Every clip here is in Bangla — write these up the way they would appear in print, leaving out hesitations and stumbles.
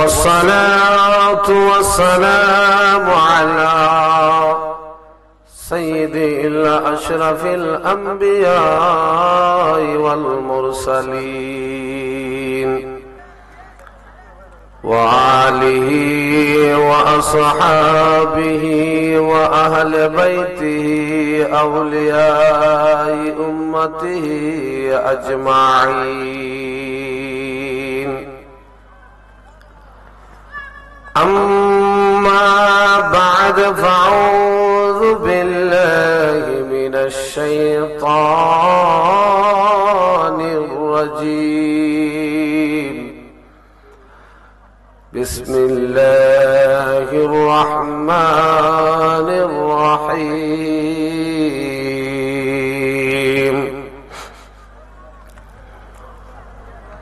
والصلاة والسلام على سيد أشرف الأنبياء والمرسلين وآله وأصحابه وأهل بيته أولياء أمته أجمعين. أما بعد فأعوذ بالله من الشيطان الرجيم. بسم الله الرحمن الرحيم.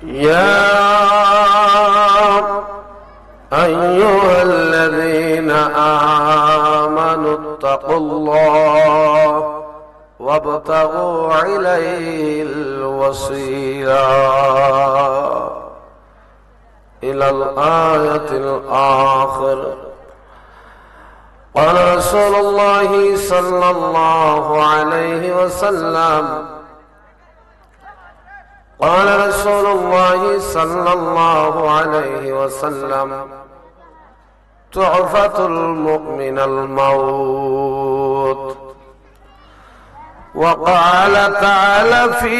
يا أيها الذين آمنوا اتقوا الله وابتغوا إليه الوسيلة إلى الآية الآخر. قال رسول الله صلى الله عليه وسلم قال رسول الله صلى الله عليه وسلم تحفة المؤمن الموت. وقال تعالى في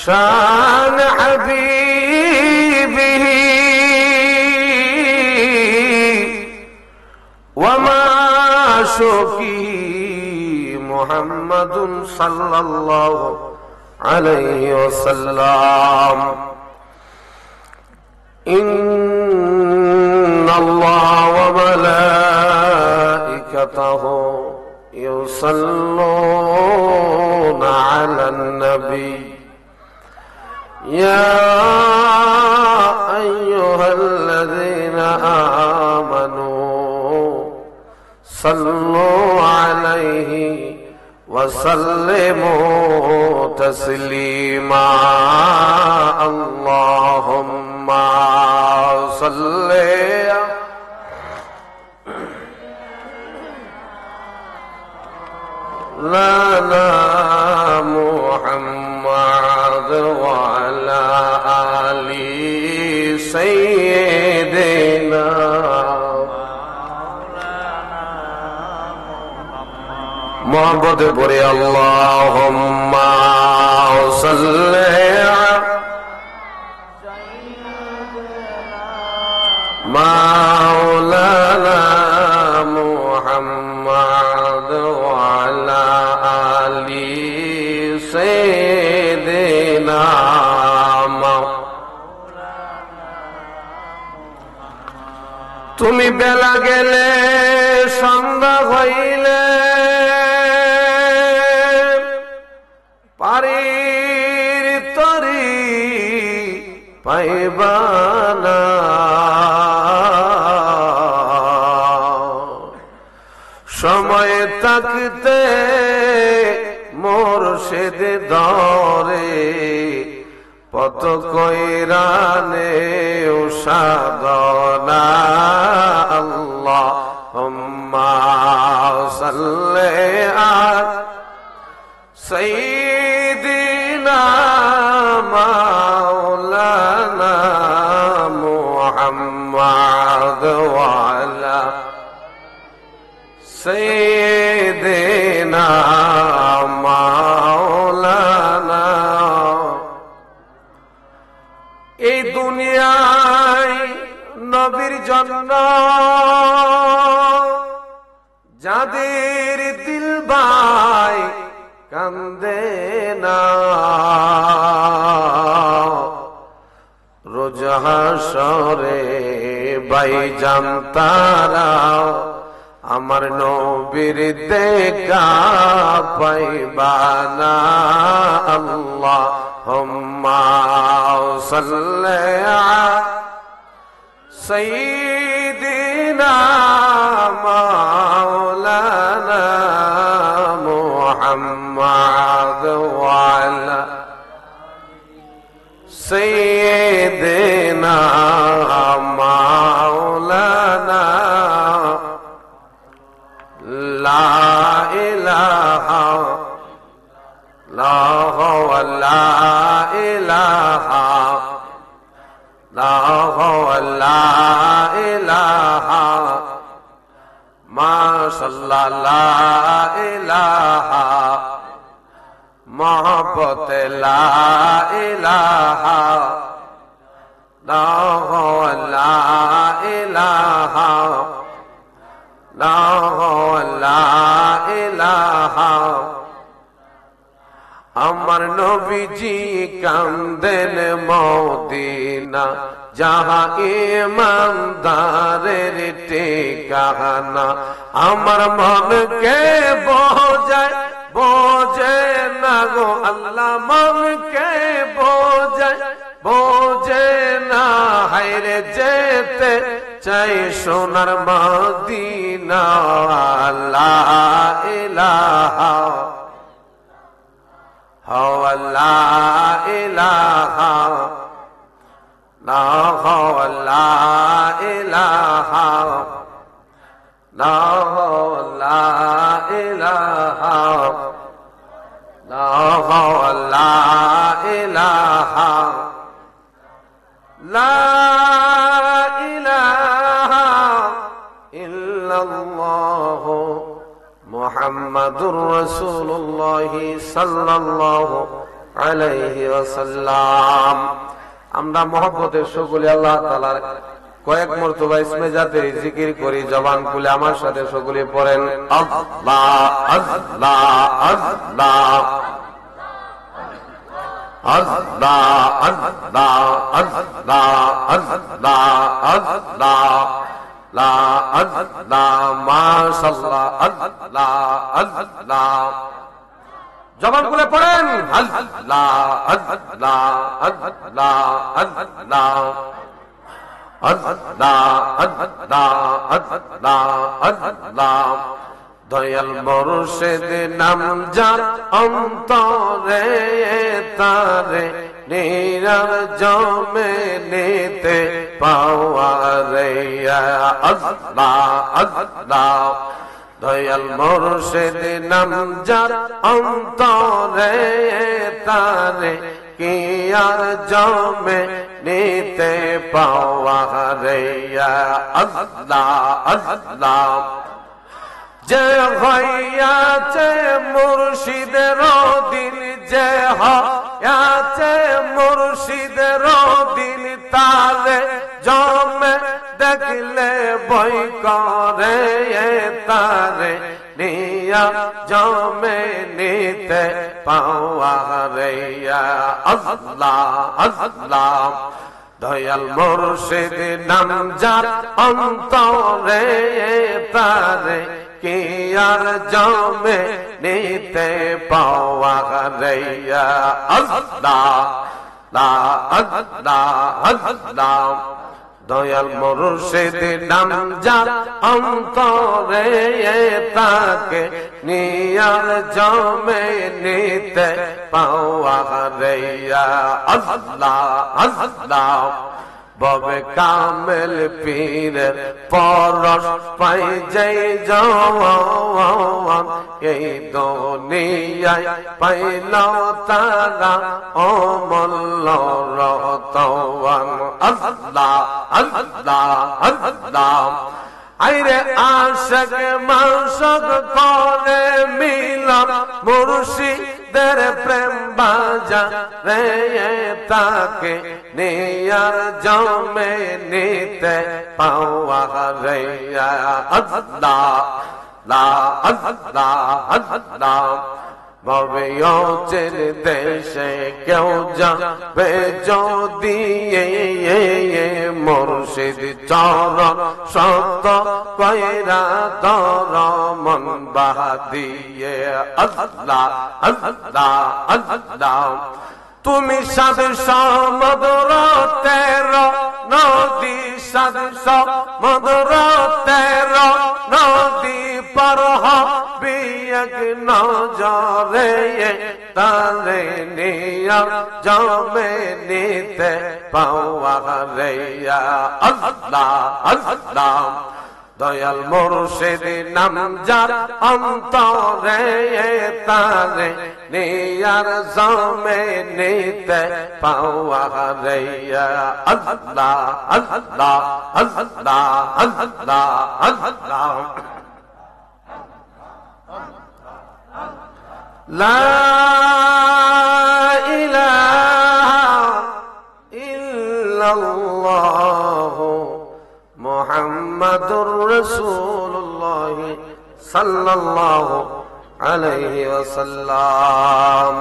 شان حبيبه ومعشوقه محمد صلى الله عليه وسلم إن الله وملائكته يصلون على النبي يا أيها الذين آمنوا صلوا عليه وسلموا تسليما. اللهم صل على محمد وعلى آل سيدنا محمد پڑھے اللهم صل مولانا محمد وعلى آل سيدنا তুমি বেলা গেলে সন্ধ্যা হইলে পারির তরি পাইবানা সময় থাকতে মুর্শিদ ধরে পত কইরানে উসাদনা। আল্লাহুম্মা সাল্লি আলা সাইয়্যিদিনা মাওলানা মুহাম্মদ ওয়া আলা সাইয়্যিদিনা মাওলানা। এই দুনিয়ায় নবীর জন্য যাদের দিল ভাই কান্দে না, রোজ হাসরে ভাইজান তারা আমার নবীর দেখা পাইবানা। আল্লাহুম্মা সাল্লি আলা সাইয়্যিদিনা মাওলানা মুহাম্মদ ওয়া আলা سيدنا مولانا لا إله لا هو لا إله لا هو لا إله ما شاء الله لا إله محبت لا إله لا هو لا إله لا هو لا إله আমার নবীজি কান্দেন মদিনা যাহা ইমানদারের ঠিকানা আমার মনকে বোঝায় বোঝে না গো আল্লাহ মনকে বোঝে না হায়রে যেতে চাই সোনার মদিনা লা ইলাহা هو لا إله لا هو لا إله لا هو لا إله لا هو لا إله لا إله إلا الله মুহাম্মাদুর রাসূলুল্লাহ সাল্লাল্লাহু আলাইহি ওয়াসাল্লাম। আমরা মহব্বতের সকলে আল্লাহ তাআলার কয়েক মর্তবা ইসমে জাতের জিকির করি, জবান খুলে আমার সাথে সকলে পড়েন আল্লাহ আল্লাহ আল্লাহ আল্লাহ আল্লাহ আল্লাহ আল্লাহ আল্লাহ লা আল্লাহ মাশাআল্লাহ আল্লাহ আল্লাহ জবান খুলে পড়েন আল্লাহ আল্লাহ আল্লাহ আল্লাহ আল্লাহ আল্লাহ আল্লাহ আল্লাহ দয়াল মুর্শিদ নাম যার অন্তরে তারে নিরার জমে নিতে পাওয়া রে আল্লাহ আল্লাহ দয়াল মুর্শিদ নাম যার অন্তরে তারে কি আর জমে নিতে পাওয়া রে আল্লাহ আল্লাহ যে হইয়াছে মুর্শিদের দিল যে হইয়াছে মুর্শিদের দিল তারে জমে দেখলে বই করে তারে নিয়া জমে নিতে পাওয়া রে আল্লাহ আল্লাহ দয়াল মুর্শিদ নাম যার অন্তরে তারে কি আর জমে নিতে পাওয়া রে আল্লাহ লা আল্লাহ আল্লাহ দয়াল মুর্শিদ নাম যার অন্তরে তাকে নিয়ার জমে নিতে পাওয়া রে আল্লাহ আল্লাহ ববে কামেল পীরের পরশ পাই যাই জওয়ান এই দুনিয়ায় পাইল তারা অমূল্য রতন আল্লাহ আল্লাহ আল্লাহ আইরে আশক মাশক করে মিলন মুর্শিদের প্রেম বাজা রে তাকে নিয়ার জমে নিতে পাওয়া রে আল্লাহ লা আল্লাহ আল্লাহ ভবের দেশে কেউ যাবে যদি মুর্শিদ চরণ সত্য কইরা দর মন বাহাদিয়ে আল্লাহ আল্লাহ আল্লাহ তুমি সাধু সমুদ্র তের নদী সাধু সমুদ্র তের নদী পার হবি এক নজরে তারে নিয়া জামে নিতে পাওয়া রে আল্লাহ আল্লাহ দয়াল মুর্শিদ নাম যার অন্তরে তারে নিয়ার জামে নিতে পাওয়া রে আল্লাহ আল্লাহ আল্লাহ আল্লাহ আল্লাহ লা ইলাহা ইল্লাল্লাহ মুহাম্মাদুর রাসূলুল্লাহ সাল্লাল্লাহু আলাইহি ওয়াসাল্লাম।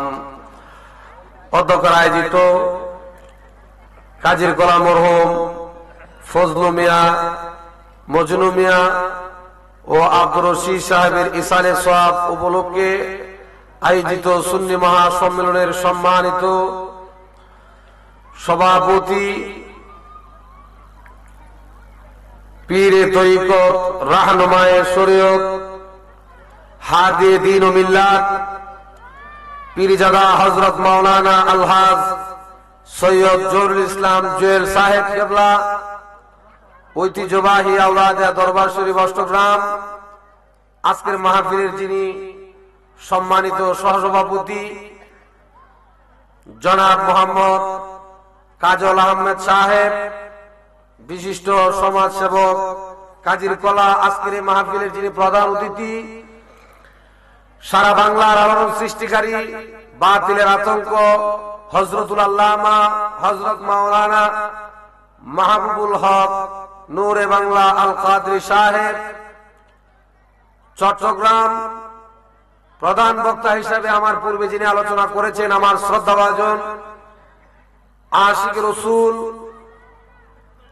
অধ্যক্ষ আয়োজিত কাজীর কলা মরহুম ফজলু মিয়া, মজনু মিয়া ও আব্দুর রশিদ সাহেবের ইসালে সওয়াব উপলক্ষে আয়োজিত সুন্নি মহাসম্মেলনের সম্মানিত সভাপতি পীরে তরিকত রাহনুমায়ে শরীয়ত হাদিয়ে দ্বীন ও মিল্লাত পীরজাদা হযরত মাওলানা আলহাজ সৈয়দ জহুরুল ইসলাম জুয়েল সাহেব কেবলা, ঐতিহ্যবাহী আওলাদিয়া দরবার শরীফ অষ্টগ্রাম, আজকের মাহফিলের যিনি সম্মানিত সহসভাপতি জনাব মোহাম্মদ কাজল আহমেদ সাহেব, বিশিষ্ট সমাজসেবক কাজীর কলা, আজকের এই মাহফিলের যিনি প্রধান অতিথি, সারা বাংলার আলোড়ন সৃষ্টিকারী, বাতিলের আতঙ্ক হযরতুল আল্লামা হযরত মাওলানা মাহবুবুল হক নূরে বাংলা আল কাদরি সাহেব চট্টগ্রাম, প্রধান বক্তা হিসেবে আমার পূর্বে যিনি আলোচনা করেছেন আমার শ্রদ্ধাভাজন আশিক রাসূল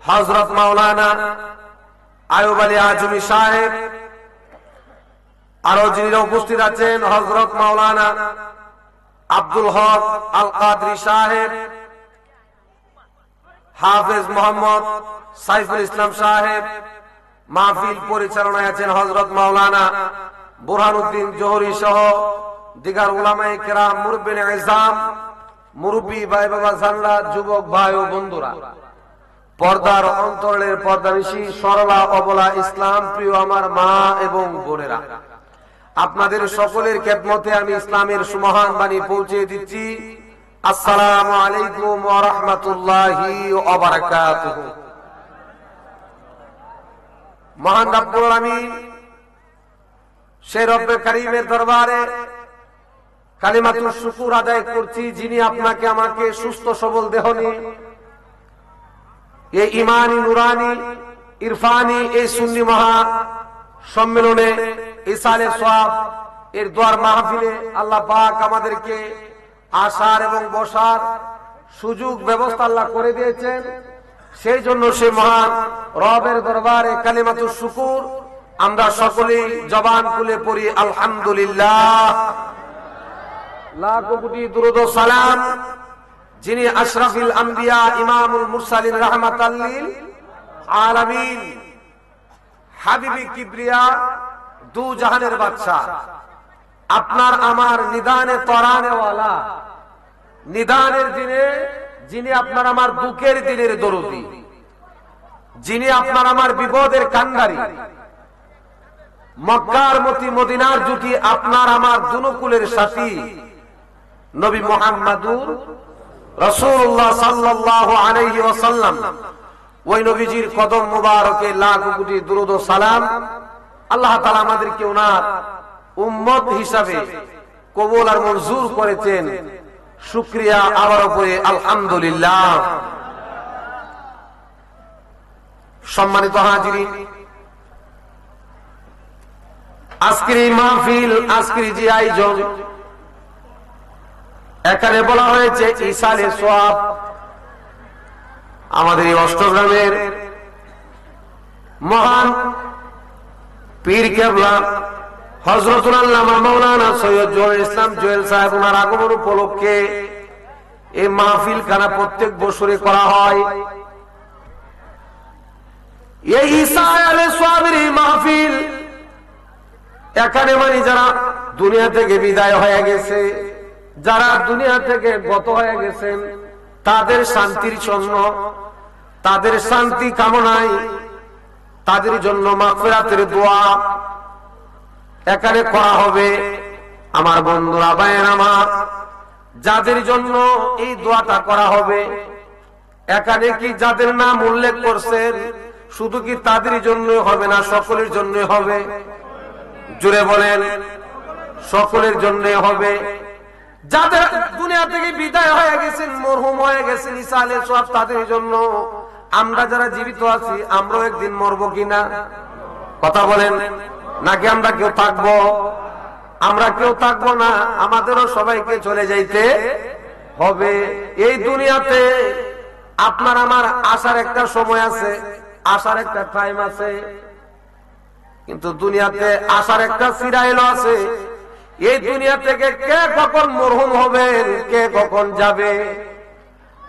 হযরত মাওলানা আয়ুব আলী আজমি সাহেব, আরো যিনি উপস্থিত আছেন হযরত মাওলানা আব্দুল হক আল কাদরি সাহেব, হাফেজ মোহাম্মদ সাইফুল ইসলাম সাহেব, মাহফিল পরিচালনায় আছেন হযরত মাওলানা বুরহানুদ্দিন জোহরি সহ দিগার উলামায়ে কেরাম, মুরব্বিনে ইজাম, মুরব্বী ভাই বাবা জানলা, যুবক ভাই ও বন্ধুরা, পর্দার অন্তরের পর্দানিশী সরলা অবলা ইসলাম প্রিয় আমার মা এবং বোনেরা, আপনাদের সকলের খেদমতে আমি ইসলামের সুমহান বাণী পৌঁছে দিচ্ছি। আসসালামু আলাইকুম ওয়া রাহমাতুল্লাহি ওয়া বারাকাতুহু। মহান রব্বুল আলামিন সেই রব্বে কারীমের দরবারে কালিমাতুল শুকর আদায় করছি, যিনি আপনাকে আমাকে সুস্থ সবল দেহ নিয়ে এই ইমানি নুরানি ইরফানি এই সুন্নি মহা সম্মেলনে ইসালে সওয়াব এর দোয়ার মাহফিলে আল্লাহ পাক আমাদেরকে আসার এবং বসার সুযোগ ব্যবস্থা আল্লাহ করে দিয়েছেন। সেই জন্য সে মহান রবের দরবারে কালিমাতুল শুকর আমরা সকলেই জবান খুলে পড়ি আলহামদুলিল্লাহ। লাখ কোটি দুরূদ ও সালাম যিনি আশরাফুল আম্বিয়া ইমামুল মুরসালিন রাহমাতাল লিল আলামিন, হাবিবি কিবরিয়া দু জাহানের বাদশা, আপনার আমার নিদানে তরানে ওয়ালা, নিদানের দিনে যিনি আপনার আমার দুঃখের দিনের দরদি, যিনি আপনার আমার বিপদের কান্ডারি, মক্কার মতি মদিনার জুটি আপনার আমার দুনুকুলের সাথী নবী মুহাম্মাদুর রাসূলুল্লাহ সাল্লাল্লাহু আলাইহি ওয়াসাল্লাম, ওই নবীজির কদম মুবারকে লাখ কোটি দুরূদ ও সালাম। আল্লাহ তাআলা আমাদেরকে ওনার উম্মত হিসাবে কবুল আর মঞ্জুর করেছেন, শুকরিয়া আবারও পড়ে আলহামদুলিল্লাহ। সম্মানিত হাজিরিন, আজকের এই মাহফিল, আজকের যে আয়োজন, এখানে বলা হয়েছে ইসালে সওয়াব। আমাদের এই অষ্টগ্রামের মহান পীর কেবলা হযরতুল আল্লামা মাওলানা সৈয়দ জহুরুল ইসলাম জুয়েল সাহেব ওনার আগমন উপলক্ষে এই মাহফিল খানা প্রত্যেক বছরে করা হয়। এই ইসালে সওয়াবের এই মাহফিল এখানে মানে যারা দুনিয়া থেকে বিদায় হয়ে গেছে, যারা দুনিয়া থেকে গত হয়ে গেছেন তাদের শান্তির জন্য, তাদের শান্তি কামনায়, তাদের জন্য মাগফিরাতের দোয়া এখানে করা হবে। আমার বন্ধুরা, ভাইয়েরা আমার, যাদের জন্য এই দোয়াটা করা হবে, এখানে কি যাদের নাম উল্লেখ করছেন শুধু কি তাদের জন্য হবে না সকলের জন্য হবে? জোরে বলেন, সকলের জন্য হবে। যাদের দুনিয়া থেকে বিদায় হয়ে গেছেন, মরহুম হয়ে গেছেন, ঈসা আলাইহিস সালাম, তাদের জন্য। আমরা যারা জীবিত আছি আমরাও একদিন মরবো কিনা? কথা বলেন, নাকি আমরা কেউ থাকবো? আমরা কেউ থাকবো না, আমাদেরও সবাইকে চলে যাইতে হবে। এই দুনিয়াতে আপনার আমার আসার একটা সময় আছে, আসার একটা টাইম আছে, কিন্তু দুনিয়াতে আসার একটা সিরাইল আছে। এই দুনিয়া থেকে কে কখন মরহুম হবেন, কে কখন যাবে,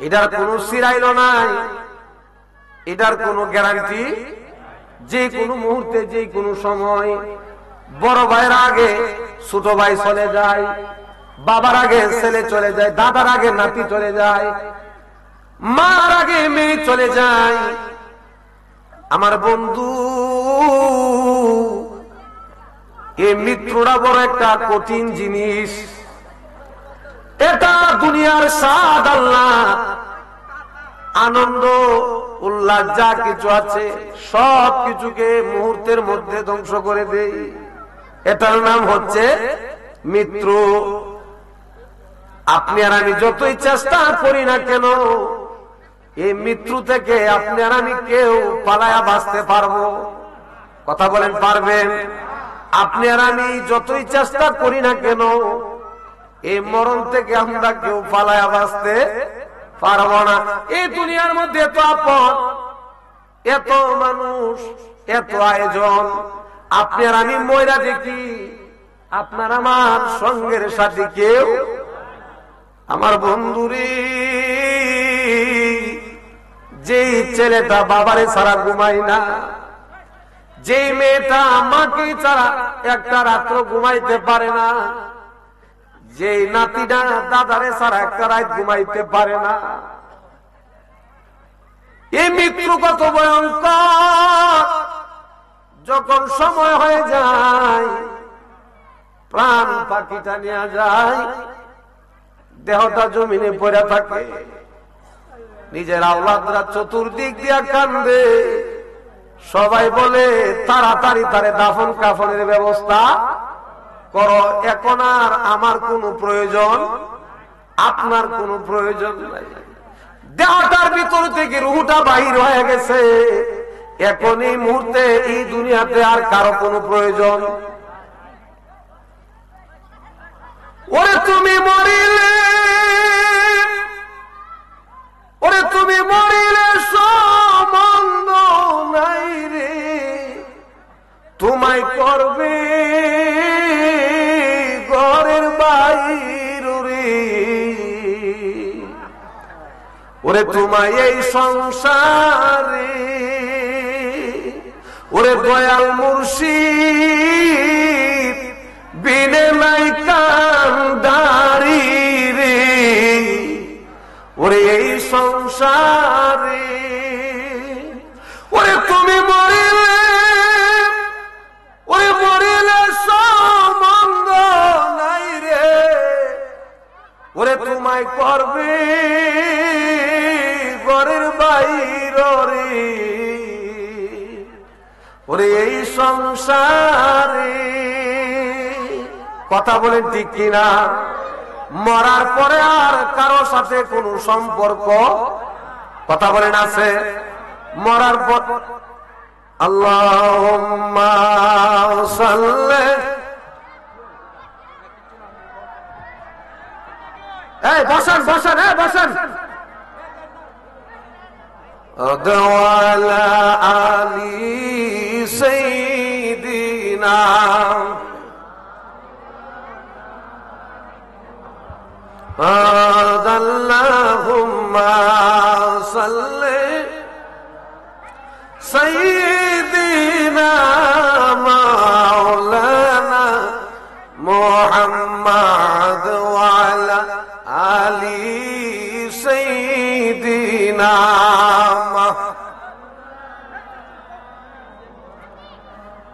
এটার কোনো সিরাইল নাই, এটার কোনো গ্যারান্টি। যে কোনো মুহূর্তে, যে কোনো সময় বড় ভাইয়ের আগে ছোট ভাই চলে যায়, বাবার আগে ছেলে চলে যায়, দাদার আগে নাতি চলে যায়, মার আগে মেয়ে চলে যায়। আমার বন্ধু, এই মৃত্যুটা বড় একটা কঠিন জিনিস। এটা দুনিয়ার স্বাদ, আল্লাহ আনন্দ উল্লাস যা কিছু আছে সব কিছুকে মুহূর্তের মধ্যে ধ্বংস করে দেয়। এটার নাম হচ্ছে মৃত্যু। আপনি আর আমি যতই চেষ্টা করি না কেন, এই মৃত্যু থেকে আপনি আর আমি কেউ পালায়া বাঁচতে পারবো? কথা বলেন, পারবেন? আপনি আর আমি যতই চেষ্টা করি না কেন, এই মরণ থেকে আমরা কেউ পালায়া বাঁচতে পারবো না। এই দুনিয়ার মধ্যে এত আপদ, এত মানুষ, এত আয়োজন, আপনি আর আমি ময়রা দেখি, আপনার আমার সঙ্গের সাথে কেউ। আমার বন্ধুরে, যেই ছেলেটা বাবারে ছাড়া ঘুমায় না, যেই মেয়েটা আমাকে ছাড়া একটা রাত্র ঘুমাইতে পারে না, যেই নাতিটা দাদারে ছাড়া একটা রাত ঘুমাইতে পারে না, এই মৃত্যু কত ভয়ঙ্কর। যখন সময় হয়ে যায়, প্রাণ পাখিটা নিয়ে যায়, দেহটা জমিনে পড়ে থাকে, নিজের আওলাদরা চতুর্দিক দিয়া কান্দে, সবাই বলে তাড়াতাড়ি তারে দাফন কাফনের ব্যবস্থা করো। এখন আর আমার কোনো প্রয়োজন, আপনার কোনো প্রয়োজন নাই। দেহটার ভিতর থেকে রুহটা বাহির হয়ে গেছে, এখন এই মুহূর্তে এই দুনিয়াতে আর কারো কোনো প্রয়োজন। ওরে তুমি মরিলে, ওরে তুমি মরিলে সম্বন্ধ নাই রে, তোমায় করবে ঘরের বাইর রে। ওরে তোমায় এই সংসারে, ওরে দয়াল মুর্শিদ বিনে নাই কান্দারি রে। ওরে এই সংসারে, ওরে তুমি মরিলে, ওরে মরিলে সম্বন্ধ নাই রে, ওরে তোমায় করবে ঘরের বাইর রে। ওরে এই সংসারে, কথা বলেন ঠিক কিনা? মরার পরে আর কারো সাথে কোনো সম্পর্ক, কথা বলেন, আছে? মরার পর আল্লাহুম্মা সাল্লি, এই বসেন বসেন, এই বসেন, ওয়ালা আলি সাইয়্যিদিনা আল্লাহুম্মা সাল্লি সাইয়্যিদিনা মাওলানা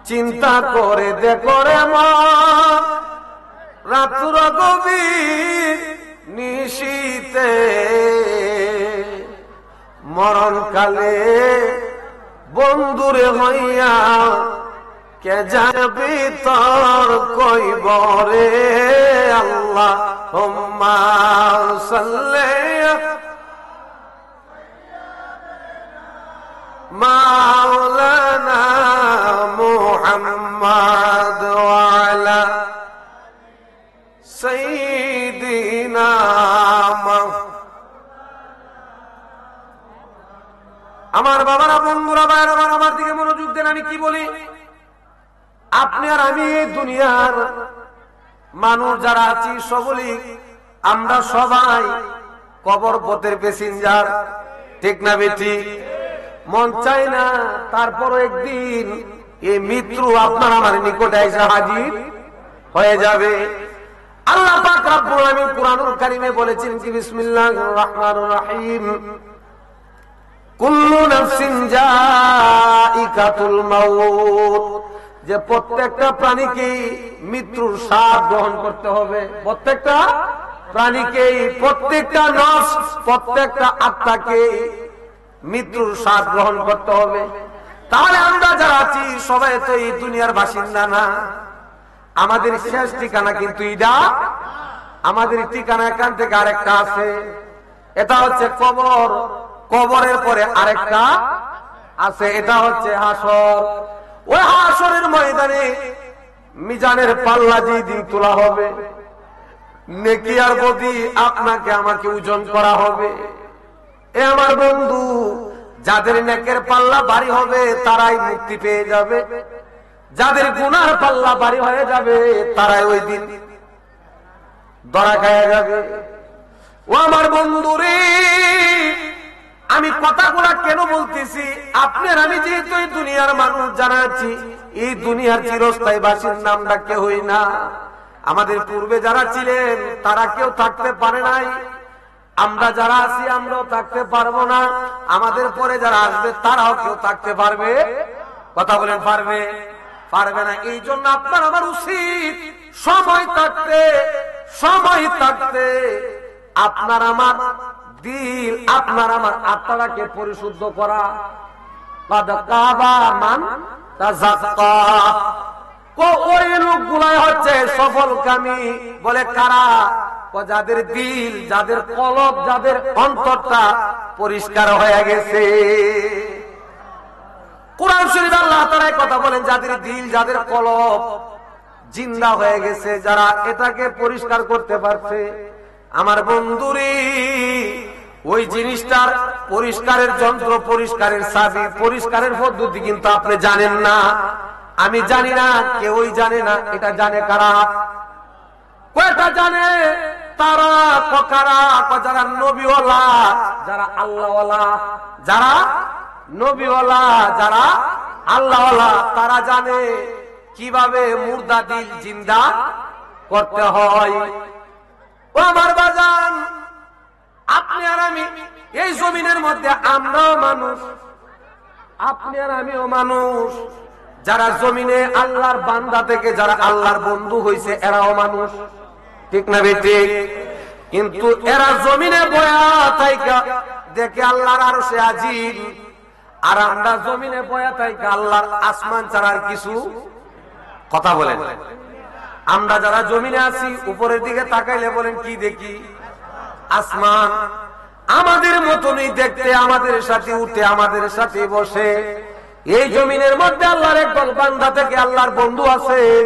চিন্তা করে দেখো রে মন, রাত্র গভীর নিশীতে মরণকালে বন্ধুরে হইয়া কে যাবি তোর কইবরে। আল্লাহুম্মা সাল্লি মাওলানা মুহাম্মদ ওয়া আলা সাইয়্যিদিনা। আমার বাবারা, বন্ধুরা, ভাইরা, আমার দিকে মনোযোগ দেন। আমি কি বলি? আপনি আর আমি দুনিয়ার মানুষ যারা আছি সকলেই আমরা সবাই কবর পথের প্যাসেঞ্জার, ঠিক না বেটি? মন চাই না, তারপরও একদিন এই মৃত্যু আপনার আমার নিকটে এসে হাজির হয়ে যাবে। আল্লাহ পাক রব্বুল আলামিন কুরআনুল কারীমে বলেছেন কি, বিসমিল্লাহির রহমানির রহিম, কুল্লু নাফসিন যায়িকাতুল মাউত, যে প্রত্যেকটা প্রাণীকে মৃত্যুর স্বাদ গ্রহণ করতে হবে। প্রত্যেকটা প্রাণীকে, প্রত্যেকটা নফস, প্রত্যেকটা আত্মাকে মৃত্যুর স্বাদ গ্রহণ করতে হবে। তাহলে আমরা যারা আছি সবাই তো এই দুনিয়ার বাসিন্দা না। আমাদের শেষ ঠিকানা কিন্তু এটা, আমাদের ঠিকানা এখান থেকে আরেকটা আছে, এটা হচ্ছে কবর। কবরের পরে আরেকটা আছে, এটা হচ্ছে হাসর। ওই হাসরের ময়দানে মিজানের পাল্লা যেদিন তোলা হবে, নেকি আর বদি আপনাকে আমাকে ওজন করা হবে। এ আমার বন্ধু, যাদের নেকের পাল্লা ভারী হবে তারাই মুক্তি পেয়ে যাবে, যাদের গুনার পাল্লা ভারী হয়ে যাবে তারাই ওই দিন ধরা খায়া যাবে। ও আমার বন্ধু রে, আমি কথাগুলা কেন বলতেছি? আপনার আমি যেহেতু এই দুনিয়ার মানুষ যারা আছি, এই দুনিয়ার চিরস্থায়ী বাসিন্দা আমরা কেউই না। আমাদের পূর্বে যারা ছিলেন তারা কেউ থাকতে পারে নাই, আমরা যারা আছি আমরাও থাকতে পারবো না, আমাদের পরে যারা আসবে তারাও কেউ থাকতে পারবে? কথা বলেন, পারবে? পারবে না। এই জন্য আপনার আমার উচিত সময় থাকতে আপনার আমার দিল, আপনার আমার আত্মাকে পরিশুদ্ধ করা। ওই লোকগুলাই হচ্ছে সফলকামী। বলে কারা? যাদের দিল, যাদের কলব, যাদের অন্তরটা পরিষ্কার হয়ে গেছে। কুরআন শরীফে আল্লাহ তাআলা কথা বলেন, যাদের দিল, যাদের কলব জিন্দা হয়ে গেছে, যারা এটাকে পরিষ্কার করতে পারছে। আমার বন্ধুরে, ওই জিনিসটার পরিষ্কারের যন্ত্র, পরিষ্কারের চাবি, পরিষ্কারের পদ্ধতি কিন্তু আপনি জানেন না, আমি জানি না, কেউই জানে না। এটা জানে কারা? কয়টা জানে তারা? কারা? যারা নবীওয়ালা, যারা আল্লাহওয়ালা, যারা নবীওয়ালা, যারা আল্লাহওয়ালা, তারা জানে কিভাবে মুর্দা দিল জিন্দা করতে হয়। ও আমার বাজান, আপনি আর আমি এই জমিনের মধ্যে আমরাও মানুষ, আপনি আর আমিও মানুষ। যারা জমিনে আল্লাহর বান্দা থেকে যারা আল্লাহর বন্ধু হইছে এরাও মানুষ, ঠিক না বেটি? কিন্তু এরা জমিনে বয়া থাইকা দেখে আল্লাহর আরশে আজিম, আর আমরা জমিনে বয়া থাইকা আল্লাহর আসমান ছাড়ার কিছু কথা বলেন। আমরা যারা জমিনে আছি উপরের দিকে তাকাইলে বলেন কি দেখি? আসমান। আমাদের মতনই দেখতে, আমাদের সাথে উঠে, আমাদের সাথে বসে। এই জমিনের মধ্যে আল্লাহর একদল বান্দা থেকে আল্লাহর বন্ধু আছেন,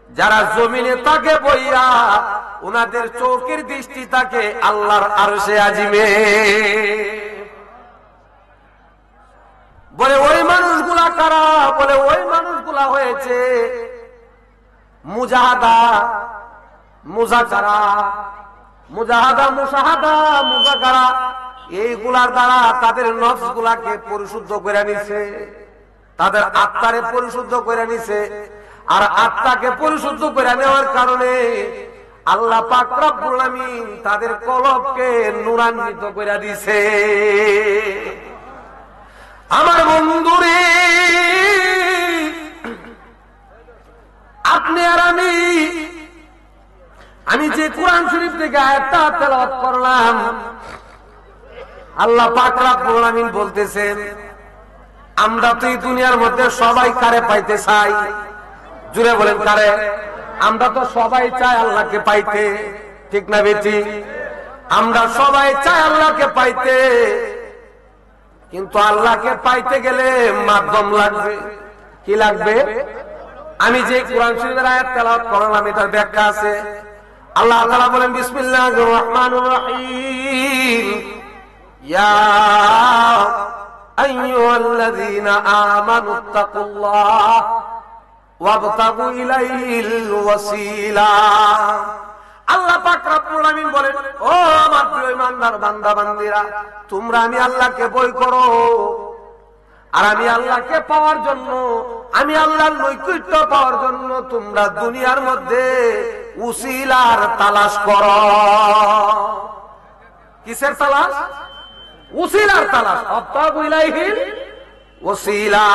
যারা জমিনে তাকে বইয়া উনাদের চোখের দৃষ্টি থাকে আল্লাহর আরশে আজিমে। বলে ওই মানুষগুলা কারা? বলে ওই মানুষগুলা হয়েছে মুজাহাদা, মুজাকারা, মুজাহাদা, মুশাহাদা, মুজাকারা। এইগুলার দ্বারা তাদের নফস গুলাকে পরিশুদ্ধ করে নিছে, তাদের আত্মারে পরিশুদ্ধ করে নিছে। আর আত্মাকে পরিশুদ্ধ করে নেওয়ার কারণে আল্লাহ পাক রব্বুল আলামিন তাদের কলবকে নূরান্বিত করে দিয়েছে। আমার বন্ধুরে, আপনি আর আমি যে কোরআন শরীফ থেকে আয়াতটা তেলাওয়াত করলাম, আল্লাহ পাক রব্বুল আলামিন বলতেছেন, আমরা তো এই দুনিয়ার মধ্যে সবাই কারে পাইতে চাই? জুড়ে বলেন কারে? আমরা তো সবাই চাই আল্লাহকে পাইতে, ঠিক না বেটি? আমরা সবাই চাই আল্লাহকে পাইতে, কিন্তু আল্লাহকে পাইতে গেলে মাধ্যম লাগবে। কি লাগবে? আমি যে কোরআন শরীফের আয়াত তেলাওয়াত করলাম, এটার ব্যাখ্যা আছে। আল্লাহ তাআলা বলেন, বিসমিল্লাহির রহমানির রহিম, ইয়া আইয়ুহাল্লাযীনা আমানুত্তাকুল্লাহ ওয়াবতাগু ইলাইহিল ওয়াসিলা। আল্লাহ পাক রব্বুল আলামিন বলেন, ও আমার প্রিয় ইমানদার বান্দা বান্দীরা, তোমরা আমি আল্লাহকে ভয় করো, আর আমি আল্লাহকে পাওয়ার জন্য, আমি আল্লাহর নৈকট্য পাওয়ার জন্য তোমরা দুনিয়ার মধ্যে উসিলার তালাশ করো। কিসের তালাশ? উসিলার তালাশ। ওয়াবতাগু ইলাইহিল ওসিলা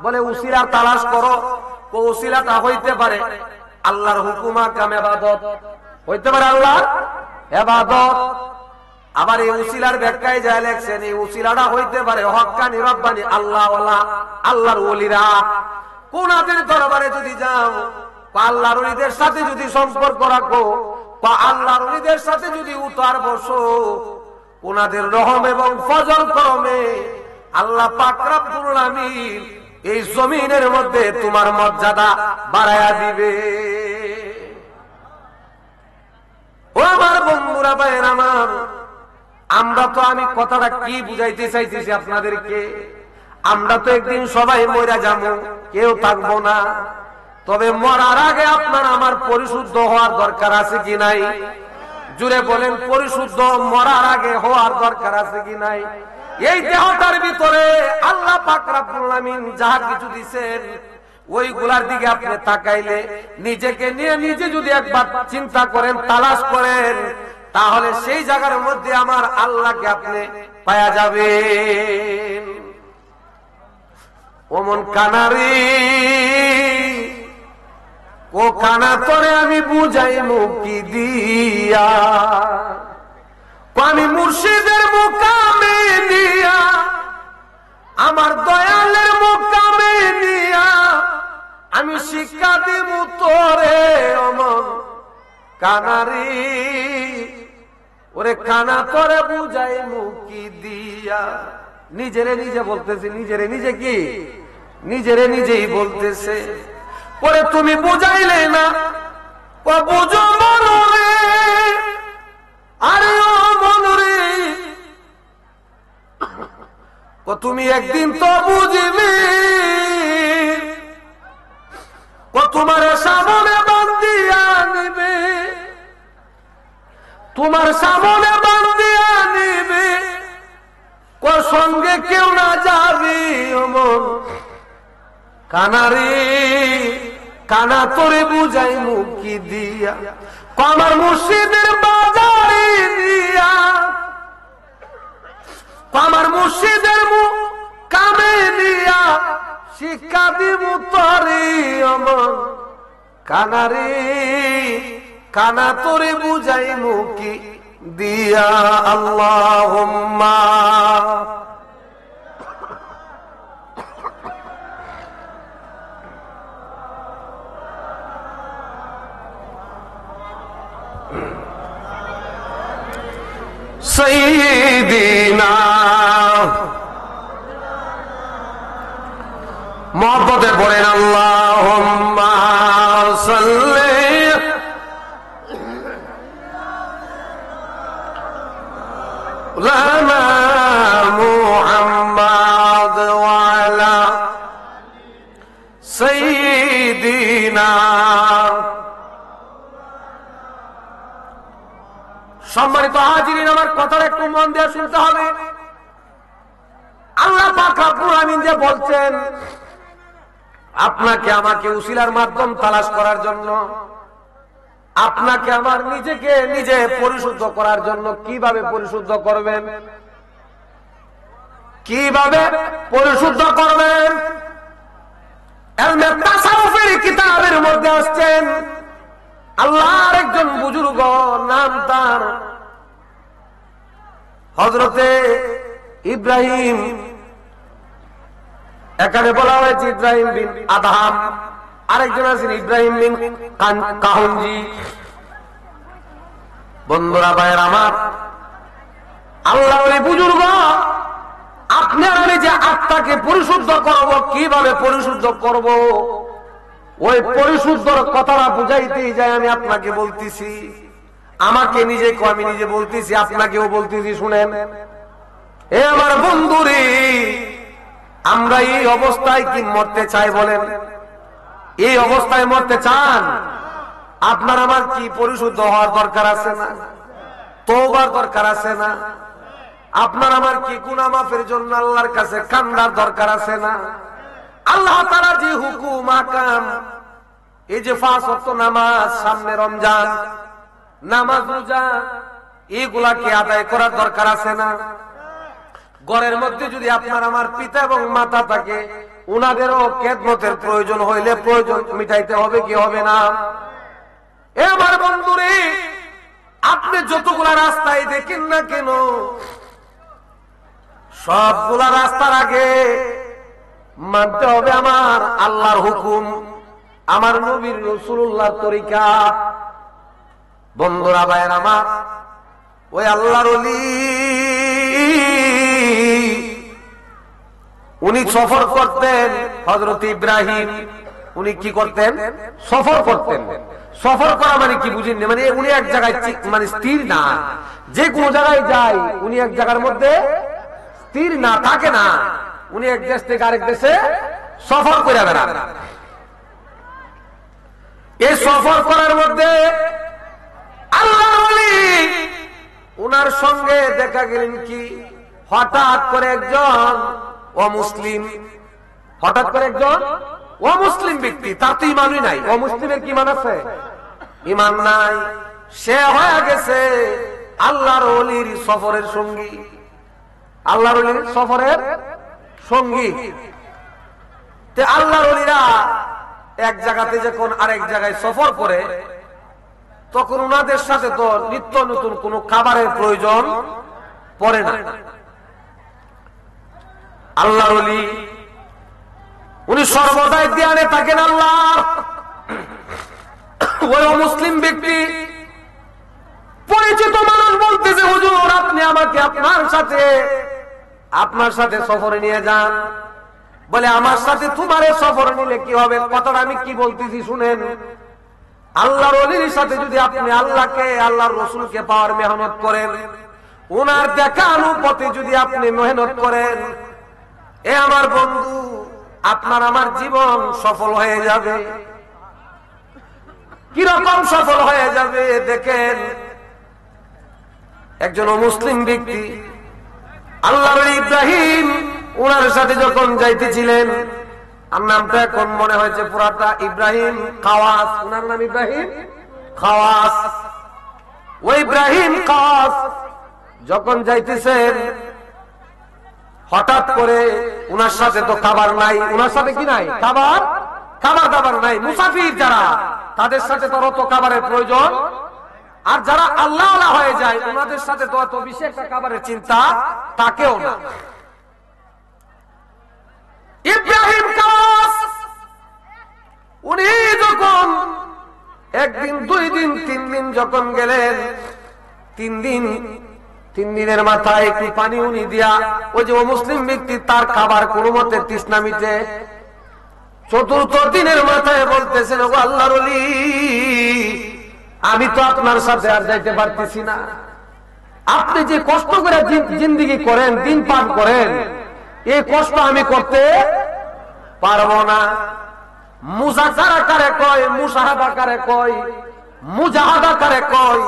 বলে উসিলার তালাশ করো। ও উসিলাটা হইতে পারে আল্লাহর হুকুম আহকাম ইবাদত, হইতে পারে আল্লাহর ইবাদত। আবার এই উসিলার ব্যাখ্যায় যায় লেখছেন, এই উসিলাটা হইতে পারে হক্কানি রব্বানি আল্লাহ ওয়ালা, আল্লাহর ওলিরা। কোনাদের দরবারে যদি যাও, আল্লাহর ওলিদের সাথে যদি সম্পর্ক রাখো, বা আল্লাহর ওলিদের সাথে যদি উতার বসো, কোনাদের রহম এবং ফজল করমে আল্লাহ পাক রব্বুল আলামিন এই জমিনের মধ্যে তোমার মর্যাদা বাড়ায়া দিবে। ও আমার বন্ধুরা, ভাইয়ের আমার, আমরা তো, আমি কথাটা কি বুঝাইতে চাইতেছি আপনাদেরকে, আমরা তো একদিন সবাই মরে যাবো, কেউ থাকবো না। তবে মরার আগে আপনার আমার পরিশুদ্ধ হওয়ার দরকার আছে কি নাই? জুড়ে বলেন, পরিশুদ্ধ মরার আগে হওয়ার দরকার আছে কি নাই? এই দেহটার ভিতরে আল্লাহ পাক রব্বুল আলামিন যাহা কিছু দিবেন, ওইগুলার দিকে আপনি তাকাইলে, নিজেকে নিয়ে নিজে যদি একবার চিন্তা করেন, তালাশ করেন, তাহলে সেই জায়গার মধ্যে আমার আল্লাহকে আপনি পাওয়া যাবেন। ওমন কানারি, ও কানা তোরে আমি বুঝাই মুকি দিয়া, আমি মুর্শিদের মুকামে নিয়া, আমার দয়ালের মুকামে নিয়া, আমি শিক্ষা দিব তোরে অমন কানারি। ওরে কানা তোরে বুঝাই মুকি দিয়া। নিজেরে নিজে বলতেছে, নিজেরে নিজে কি? নিজেরে নিজেই বলতেছে। পরে তুমি বুঝাইলে না, ও বুঝো মনরে, আরে ও মনরে, ও তুমি একদিন তো বুঝিবে, ও তোমার সামনে বান্ধিয়া নিবে, তোমার সামনে বান্ধিয়া নিবে, ও সঙ্গে কেউ না যাবে অমন কানারে। কানা তোরে বুঝাই মুকি দিয়া, আমার মুর্শিদের বাজারে দিয়া, আমার মুর্শিদের কামে দিয়া, শিক্ষা দিব তোরে অমন কানারে। কানা তোরে বুঝাই মুকি দিয়া। আল্লাহুম্মা সাইয়্যিদিনা, মহব্বতে পড়েন আল্লাহুম্মা সাল্লি আলা মুহাম্মাদ ওয়া আলা সাইয়্যিদিনা। সম্মানিত হাজিরিন, আমার কথাটা একটু মন দিয়ে শুনতে হবে। আল্লাহ পাক রব্বুল আলামিন যে বলছেন আপনাকে আমাকে উসিলার মাধ্যম তালাশ করার জন্য, আপনাকে আমার নিজেকে নিজে পরিশুদ্ধ করার জন্য কিভাবে পরিশুদ্ধ করবেন, কিভাবে পরিশুদ্ধ করবেন? ইলমে তাসাউফের কিতাবের মধ্যে আসছেন আল্লাহর একজন বুজুর্গ, নাম তার হযরতে ইব্রাহিম। এখানে বলা হয়েছে ইব্রাহিম বিন আদহাম, আরেকজন আছেন ইব্রাহিম বিন কাহনজি। বন্ধুরা ভাইয়ের আমার, আল্লাহ ওই বুজুর্গ আপনি আমি যে আত্মাকে পরিশুদ্ধ করব, কিভাবে পরিশুদ্ধ করব, ওই পরিশুদ্ধর কথাটা বুঝাইতেই যায় আমি আপনাকে বলতেছি। আমাকে নিজেকে আমি নিজে বলতেছি, আপনাকেও বলতেছি, শুনেন। এ আমার বন্ধুরে, আমরা এই অবস্থায় কি মরতে চাই বলেন? এই অবস্থায় মরতে চান? আপনার আমার কি পরিশুদ্ধ হওয়ার দরকার আছে না? তওবার দরকার আছে না? আপনার আমার কি গুনাহ মাফের জন্য আল্লাহর কাছে কান্নার দরকার আছে না? আল্লাহ তাআলা যে হুকুম আহকাম, এই যে 5 ওয়াক্ত নামাজ, সামনে রমজান, নামাজ রোজা, এগুলাকে আদায় করার দরকার আছে না? ঘরের মধ্যে যদি আপনার আমার পিতা এবং মাতা থাকে, উনাদেরও খেদমতের প্রয়োজন হইলে প্রয়োজন মিটাইতে হবে কি হবে না? এ আমার বন্ধুরে, আপনি যতগুলা রাস্তায় দেখেন না কেন, সবগুলা রাস্তার আগে মানতে হবে আমার আল্লাহর হুকুম, আমার নবীর রাসূলুল্লাহর তরিকা। বন্ধুরা ভাইয়ের আমার, ওই আল্লাহর ওলি উনি সফর করতেন। হযরত ইব্রাহিম উনি কি করতেন? সফর করতেন। সফর করা মানে কি বুঝেন? মানে উনি এক জায়গায় মানে স্থির না, যে কোনো জায়গায় যায় উনি এক জায়গার মধ্যে স্থির না থাকে না, উনি এক দেশ থেকে আরেক দেশে সফর করে বেড়ান। এই সফর করার মধ্যে আল্লাহর ওলি উনার সঙ্গে দেখা গেলেন কি, হঠাৎ করে একজন অমুসলিম, হঠাৎ করে একজন অমুসলিম ব্যক্তি, তার তো ইমানই নাই। অমুসলিমের কি ইমান আছে? ইমান নাই। সে হয়ে গেছে আল্লাহর ওলির সফরের সঙ্গী, আল্লাহর ওলির সফরের সঙ্গী। তে আল্লাহর ওলিরা এক জায়গাতে যখন আরেক জায়গায় সফর করে, তখন উনাদের সাথে তো নিত্য নতুন কোন খাবারের প্রয়োজন পড়ে না। আল্লাহর ওলি উনি সর্বদাই ধ্যানে থাকেন আল্লাহ। ওই মুসলিম ব্যক্তি পরিচিত মানুষ বলতেছে, হুজুর আপনি আমাকে আপনার সাথে সফরে নিয়ে যান। বলে আমার সাথে তোমার সফরে নিলে কি হবে? কথাটা আমি কি বলতেছি শুনেন। আল্লাহর ওলির সাথে যদি আপনি আল্লাহকে, আল্লাহর রাসূলকে পাওয়ার মেহনত করেন, ওনার দেখানো পথে যদি আপনি মেহনত করেন, এ আমার বন্ধু আপনার আমার জীবন সফল হয়ে যাবে। কিরকম সফল হয়ে যাবে দেখেন। একজন মুসলিম ব্যক্তি আল্লাহর ইব্রাহিম ওনার সাথে যখন যাইতেছিলেন, আর নামটা এখন মনে হয়েছে পুরাটা ইব্রাহিম খাওয়াস, ওনার নাম ইব্রাহিম খাওয়াস। ওই ইব্রাহিম খাওয়াস যখন যাইতেছেন, হঠাৎ করে উনার সাথে তো খাবার নাই, উনার সাথে কি নাই? খাবার দাবার নাই। মুসাফির যারা, তাদের সাথে তো অত খাবারের প্রয়োজন, আর যারা আল্লাহ আল্লাহ হয়ে যায় ওনাদের সাথে তো অত বিশেষ একটা খাবারের চিন্তা তাকেও না। ইব্রাহিম খাওয়াস উনি যখন একদিন, 2 দিন, 3 দিন যখন গেলেন, 3 দিনের মাথায় একটু পানি উনি দিয়া, ওই যে মুসলিম ব্যক্তি তার খাবার কোনো মতে তৃষ্ণা মিটে। 4র্থ দিনের মাথায় বলতেছেন, ও আল্লাহর ওলি আমি তো আপনার সাথে আর যাইতে পারতেছি না। আপনি যে কষ্ট করে জিন্দেগি করেন, দিন পার করেন, এই কষ্ট আমি করতে পারবো না। মুজাহাদা কারে কয়, মুশাহাদা কারে কয়, মুজাহাদা কারে কয়,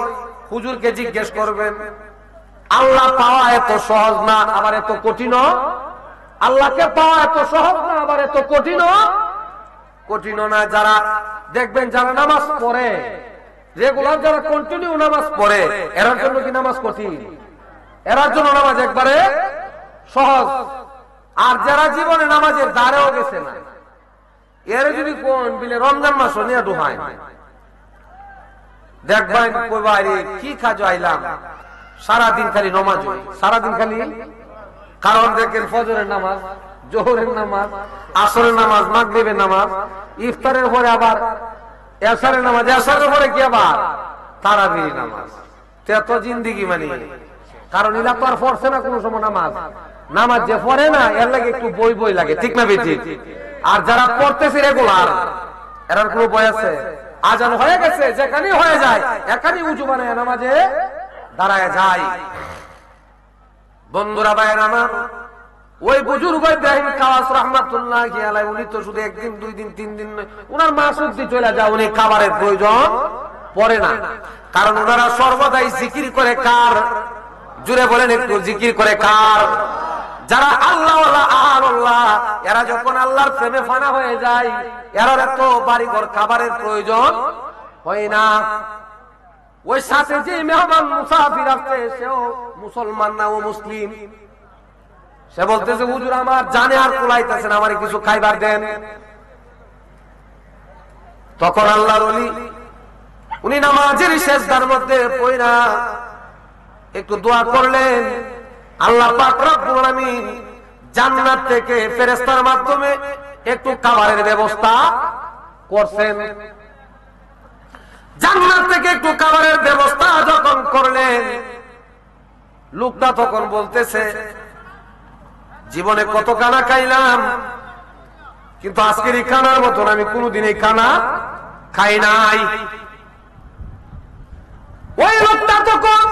হুজুরকে জিজ্ঞেস করবেন। আল্লাহ পাওয়া এত সহজ না, আবার এত কঠিন। আল্লাহকে পাওয়া এত সহজ না, আবার এত কঠিন না। যারা দেখবেন, যারা নামাজ পড়ে রেগুলার যারা কন্টিনিউ নামাজ পড়ে এরার জন্য কি নামাজ কঠিন? এরার জন্য নামাজ একবারে সহজ। আর যারা জীবনে নামাজের দ্বারেও গেছে না, এর যদি কোন বিলে রমজান মাস নিয়ে ডুহায় দেখবেন কি কাজ আইলাম, সারাদিন খালি নমাজ, সারাদিন খালি। কারণ দেখেন ফজরের নামাজ, জোহরের নামাজ, আসরের নামাজ, মাগরিবের নামাজ, ইফতারের পরে আবার এশারের নামাজ, এশারের পরে কি আবার তারাবির নামাজ। এত জিন্দিগি মানে, কারণ এরা তো আর পড়ছে না কোনো সময় নামাজ। নামাজ যে পড়ে না এর লাগে একটু বই বই লাগে, ঠিক না বেঠিক? আর যারা পড়তেছে রেগুলার, এরার কোনো বই আছে? আজান হয়ে গেছে, যেখানে হয়ে যায় এখানে উঁচু বানায় নামাজে দাঁড়ায় যায়। বন্ধুরা ভাইয়ের আমার, ওই বুজুর্গ ইব্রাহিম খাওয়াস রাহমাতুল্লাহি আলাইহি, উনি তো শুধু একদিন, দুই দিন, তিন দিন, উনার মাস অবধি চলে যায়, উনি খাবারের প্রয়োজন পড়ে না। কারণ ওনারা সর্বদাই জিকির করে কার? জুড়ে বলেন একটু, জিকির করে কার? যারা আল্লাহ আল্লাহ, এরা যখন আল্লাহর প্রেমে ফানা হয়ে যায়, এরার এত বাড়িঘর খাবারের প্রয়োজন হয় না। ওই সাথে যে মেহমান মুসাফির আসছে, সেও মুসলমান না, ও মুসলিম। সে বলতেছে, হুজুর আমার জানে আর কুলাইতেছেন, আমার কিছু খাইবার দেন। তখন আল্লাহর ওলি উনি নামাজের শেষদার মধ্যে পয়রা একটু দোয়া করলেন। আল্লাহ পাক রব্বুল আলামিন জান্নাত থেকে ফেরেশতার মাধ্যমে একটু খাবারের ব্যবস্থা করছেন। জান্নাত থেকে একটু খাবারের ব্যবস্থা যখন করলেন, লোকটা তখন বলতেছে, জীবনে কত খানা খাইলাম, কিন্তু আজকের এই খানার মতন আমি কোনোদিন এই খানা খাই নাই। ওই লোকটা তখন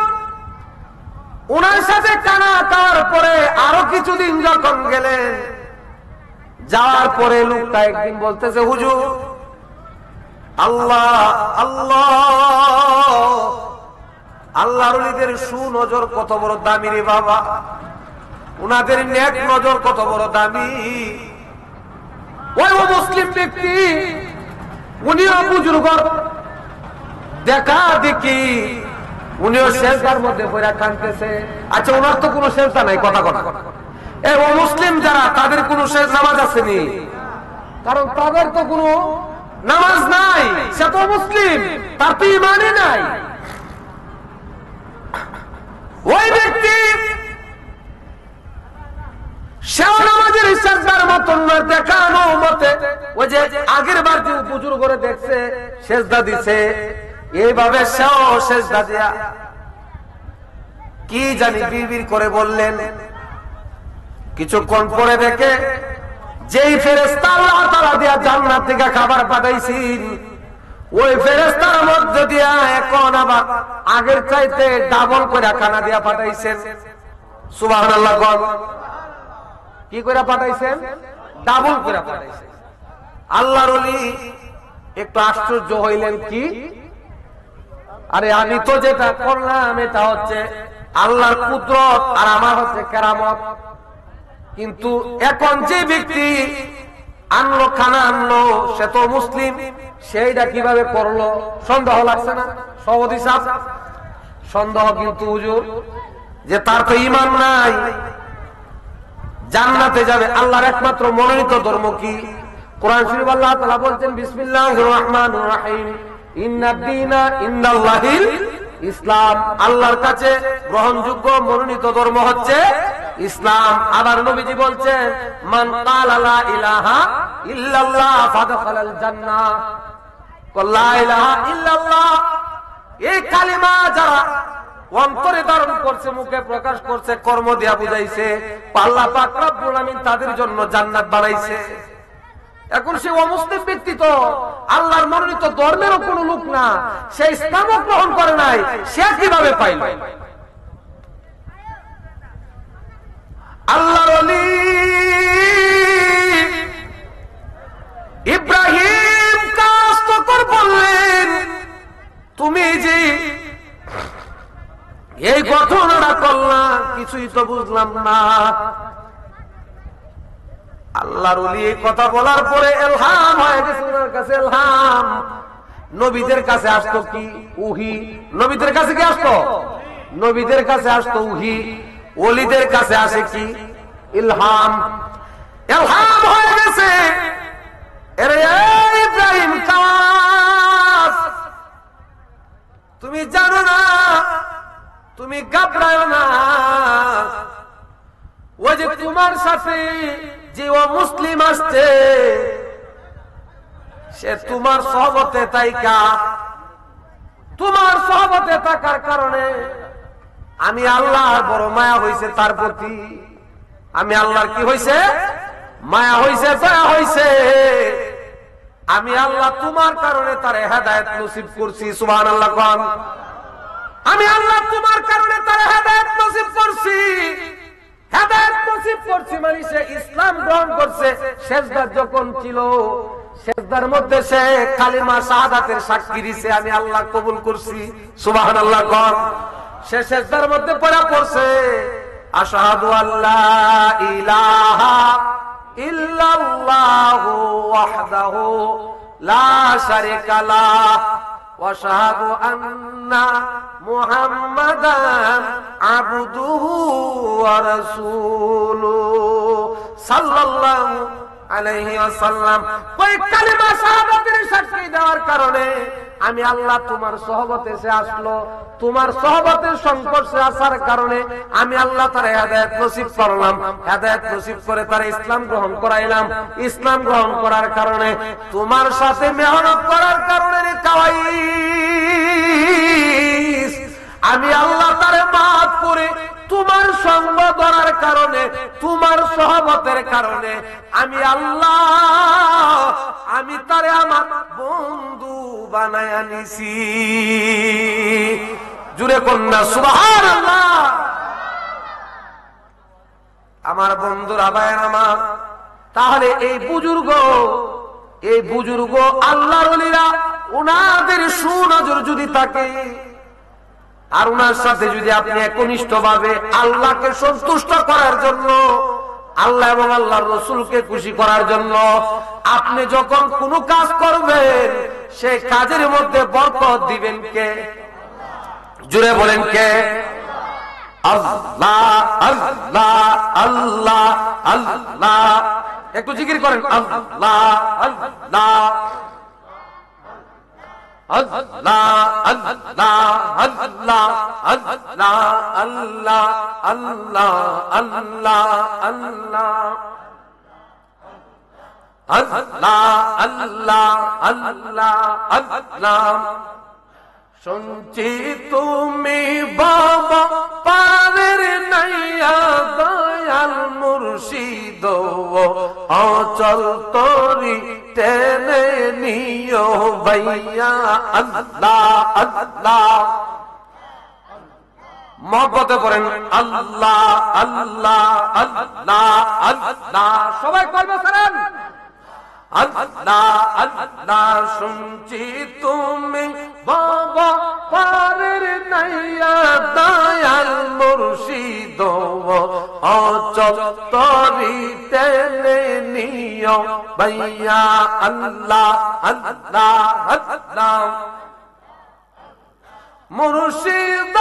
ওনার সাথে খানা খাওয়ার পরে আরো কিছুদিন যখন গেলেন, যাওয়ার পরে লোকটা একদিন বলতেছে, হুজুর আল্লাহ আল্লাহ, আল্লাহর ওলিদের সুনজর কত বড় দামি রে বাবা, উনাদের নেক নজর কত বড় দামি। ওই মুসলিম ব্যক্তি, উনিও বুজুর্গ, দেখা দেখি উনিও শেষদার মধ্যে পড়ে কাঁদতেছে। আচ্ছা, ওনার তো কোনো শেষদা নাই, কথা কথা। এই ও মুসলিম যারা, তাদের কোনো শেষ নামাজ আসেনি, কারণ তাদের তো কোনো নামাজ নাই। সে তো মুসলিম, তার তো ইমানই নাই। ওই ব্যক্তি সেও নামাজের শেষদার মতন দেখানো মতে, ওই যে আগের বার যে বুজুর্গ করে দেখছে শেষদা দিছে, এইভাবে সেও শেষদা দিয়া কি জানি বিড়বিড় করে বললেন। কিছুক্ষণ পরে দেখে যেই ফেরেশতা আল্লাহ তাআলা দিয়া জান্নাত থেকে খাবার পাঠাইছেন, ওই ফেরেশতার মধ্যে দিয়া এখন আবার আগের চাইতে ডাবল করে খানা দিয়া পাঠাইছেন। সুবহানাল্লাহ। কি করে পাঠাইছেন? ডাবল করে পাঠাইছেন। আল্লাহর ওলি একটু আশ্চর্য হইলেন, কি আরে আমি তো যেটা করলাম এটা হচ্ছে আল্লাহর কুদরত আর আমার হচ্ছে কেরামত, কিন্তু এখন যে ব্যক্তি আনলো খানা আনলো সে তো মুসলিম, সেইটা কিভাবে করলো? সন্দেহ লাগছে না? সহজ হিসাব সন্দেহ। কিন্তু হুজুর যে তার তো ঈমান নাই, জান্নাতে যাবে, আল্লাহর একমাত্র মনোনীত ধর্ম কি? কোরআন শরীফ আল্লাহ তাআলা বলছেন, বিসমিল্লাহির রহমানির রহিম, ইন্নাদ দীনা ইনদাল্লাহিল ইসলাম। আল্লাহর কাছে গ্রহণযোগ্য মনোনীত ধর্ম হচ্ছে ইসলাম। আবার নবীজি বলছেন, মান ক্বালা লা ইলাহা ইল্লাল্লাহ ফাদখালাল জান্নাহ। লা ইলাহা ইল্লাল্লাহ, এই কালিমা যারা অন্তরে ধারণ করছে, মুখে প্রকাশ করছে, কর্ম দিয়া বুঝাইছে, আল্লাহ পাক রব্বুল আমিন তাদের জন্য জান্নাত বানাইছে। এখন সে অমুসলিম ব্যক্তি তো আল্লাহর মনোনীত ধর্মেরও কোন লোক না, সে ইসলামও গ্রহণ করে নাই, সে কিভাবে পাইল? আল্লাহর ওলি ইব্রাহিম কাজ তো বললেন, তুমি যে এই ঘটনাটা করলাম কিছুই তো বুঝলাম না। আল্লাহর ওলি এই কথা বলার পরে ইলহাম হয়ে গেছে ওনার কাছে, ইলহাম নবীদের কাছে আসতো কি? উহি। নবীদের কাছে কি আসতো? নবীদের কাছে আসতো উহি। ওলিদের কাছে আসে কি? ইলহাম। ইলহাম হয়ে গেছে। এরে ইব্রাহিম কাস, তুমি জানো না, তুমি ঘাবড়ায়ো না, ওই যে তোমার সাথে যে ও মুসলিম আসছে, সে তোমার সহবতে তাইকা, তোমার সহবতে থাকার কারণে আমি আল্লাহর বড় মায়া হইছে তার প্রতি। আমি আল্লাহর কি হইছে? মায়া হইছে, দয়া হইছে। আমি আল্লাহ তোমার কারণে তার হেদায়েত নসিব করছি। সুবহানাল্লাহ কোন। আমি আল্লাহ তোমার কারণে তার হেদায়েত নসিব করছি। হেদায়েত নসিব করছি মানে সে ইসলাম গ্রহণ করছে। সেজদা যখন ছিল, সেজদার মধ্যে সে কালিমা শাহাদাতের সাক্ষী দিছে, আমি আল্লাহ কবুল করছি। সুবহানাল্লাহ কোন। সে সেজদার মধ্যে পড়া পড়ছে, আশহাদু আল্লা ইলাহা ইল্লাল্লাহু ওয়াহদাহু লা শারীকা লাহ ওয়া আশহাদু আন্না মুহাম্মাদান আবদুহু ওয়া রাসূলুহু সাল্লাল্লাহু আলাইহি ওয়াসাল্লাম। ওই কালিমা শাহাদাতের সাক্ষী দেওয়ার কারণে আমি আল্লাহ তোমার সহবতে সে আসলো, তোমার সহবতের সংস্পর্শে আসার কারণে আমি আল্লাহ তার হেদায়েত নসিব করলাম। হেদায়েত নসিব করে তার ইসলাম গ্রহণ করাইলাম। ইসলাম গ্রহণ করার কারণে তোমার সাথে মেহনত করার কারণে কাওয়াইস আমি আল্লাহ তারে মাফ করে, তোমার সঙ্গ ধরার কারণে, তোমার সহবতের কারণে আমি আল্লাহ, আমি তারে আমার বন্ধু বানায়া নিছি। জুড়ে কন্যা সুবহানাল্লাহ। আমার বন্ধুরা, ভাইয়ের আমার, তাহলে এই বুজুর্গ আল্লাহর ওলিরা, উনাদের সুনজর যদি থাকে আর উনার সাথে যদি আপনি একনিষ্ঠ ভাবে আল্লাহকে সন্তুষ্ট করার জন্য, আল্লাহ এবং আল্লাহর রাসূলকে খুশি করার জন্য আপনি যখন কোনো কাজ করবেন, সেই কাজের মধ্যে বরকত দিবেন কে? জুড়ে বলেন কে? আল্লাহ আল্লাহ আল্লাহ আল্লাহ। একটু জিকির করেন, আল্লাহ আল্লাহ আল্লাহ আল্লাহ আল্লাহ আল্লাহ আল্লাহ আল্লাহ আল্লাহ আল্লাহ আল্লাহ আল্লাহ আল্লাহ। শুনছি তুমি বাবা পারের নাইয়া, দয়াল মুর্শিদ অচল তরি টেনে নিও ভাইয়া। আল্লাহ আল্লাহ। মহব্বতে পড়েন আল্লাহ আল্লাহ আল্লাহ আল্লাহ। সবাই করবে করেন আল্লাহ আল্লাহ। শুনছি তুমি বাবা পারের নাইয়া, দয়াল মুর্শিদ অচল তরি টেনে নিও ভাইয়া। আল্লাহ আল্লাহ আল্লাহ। মুর্শিদ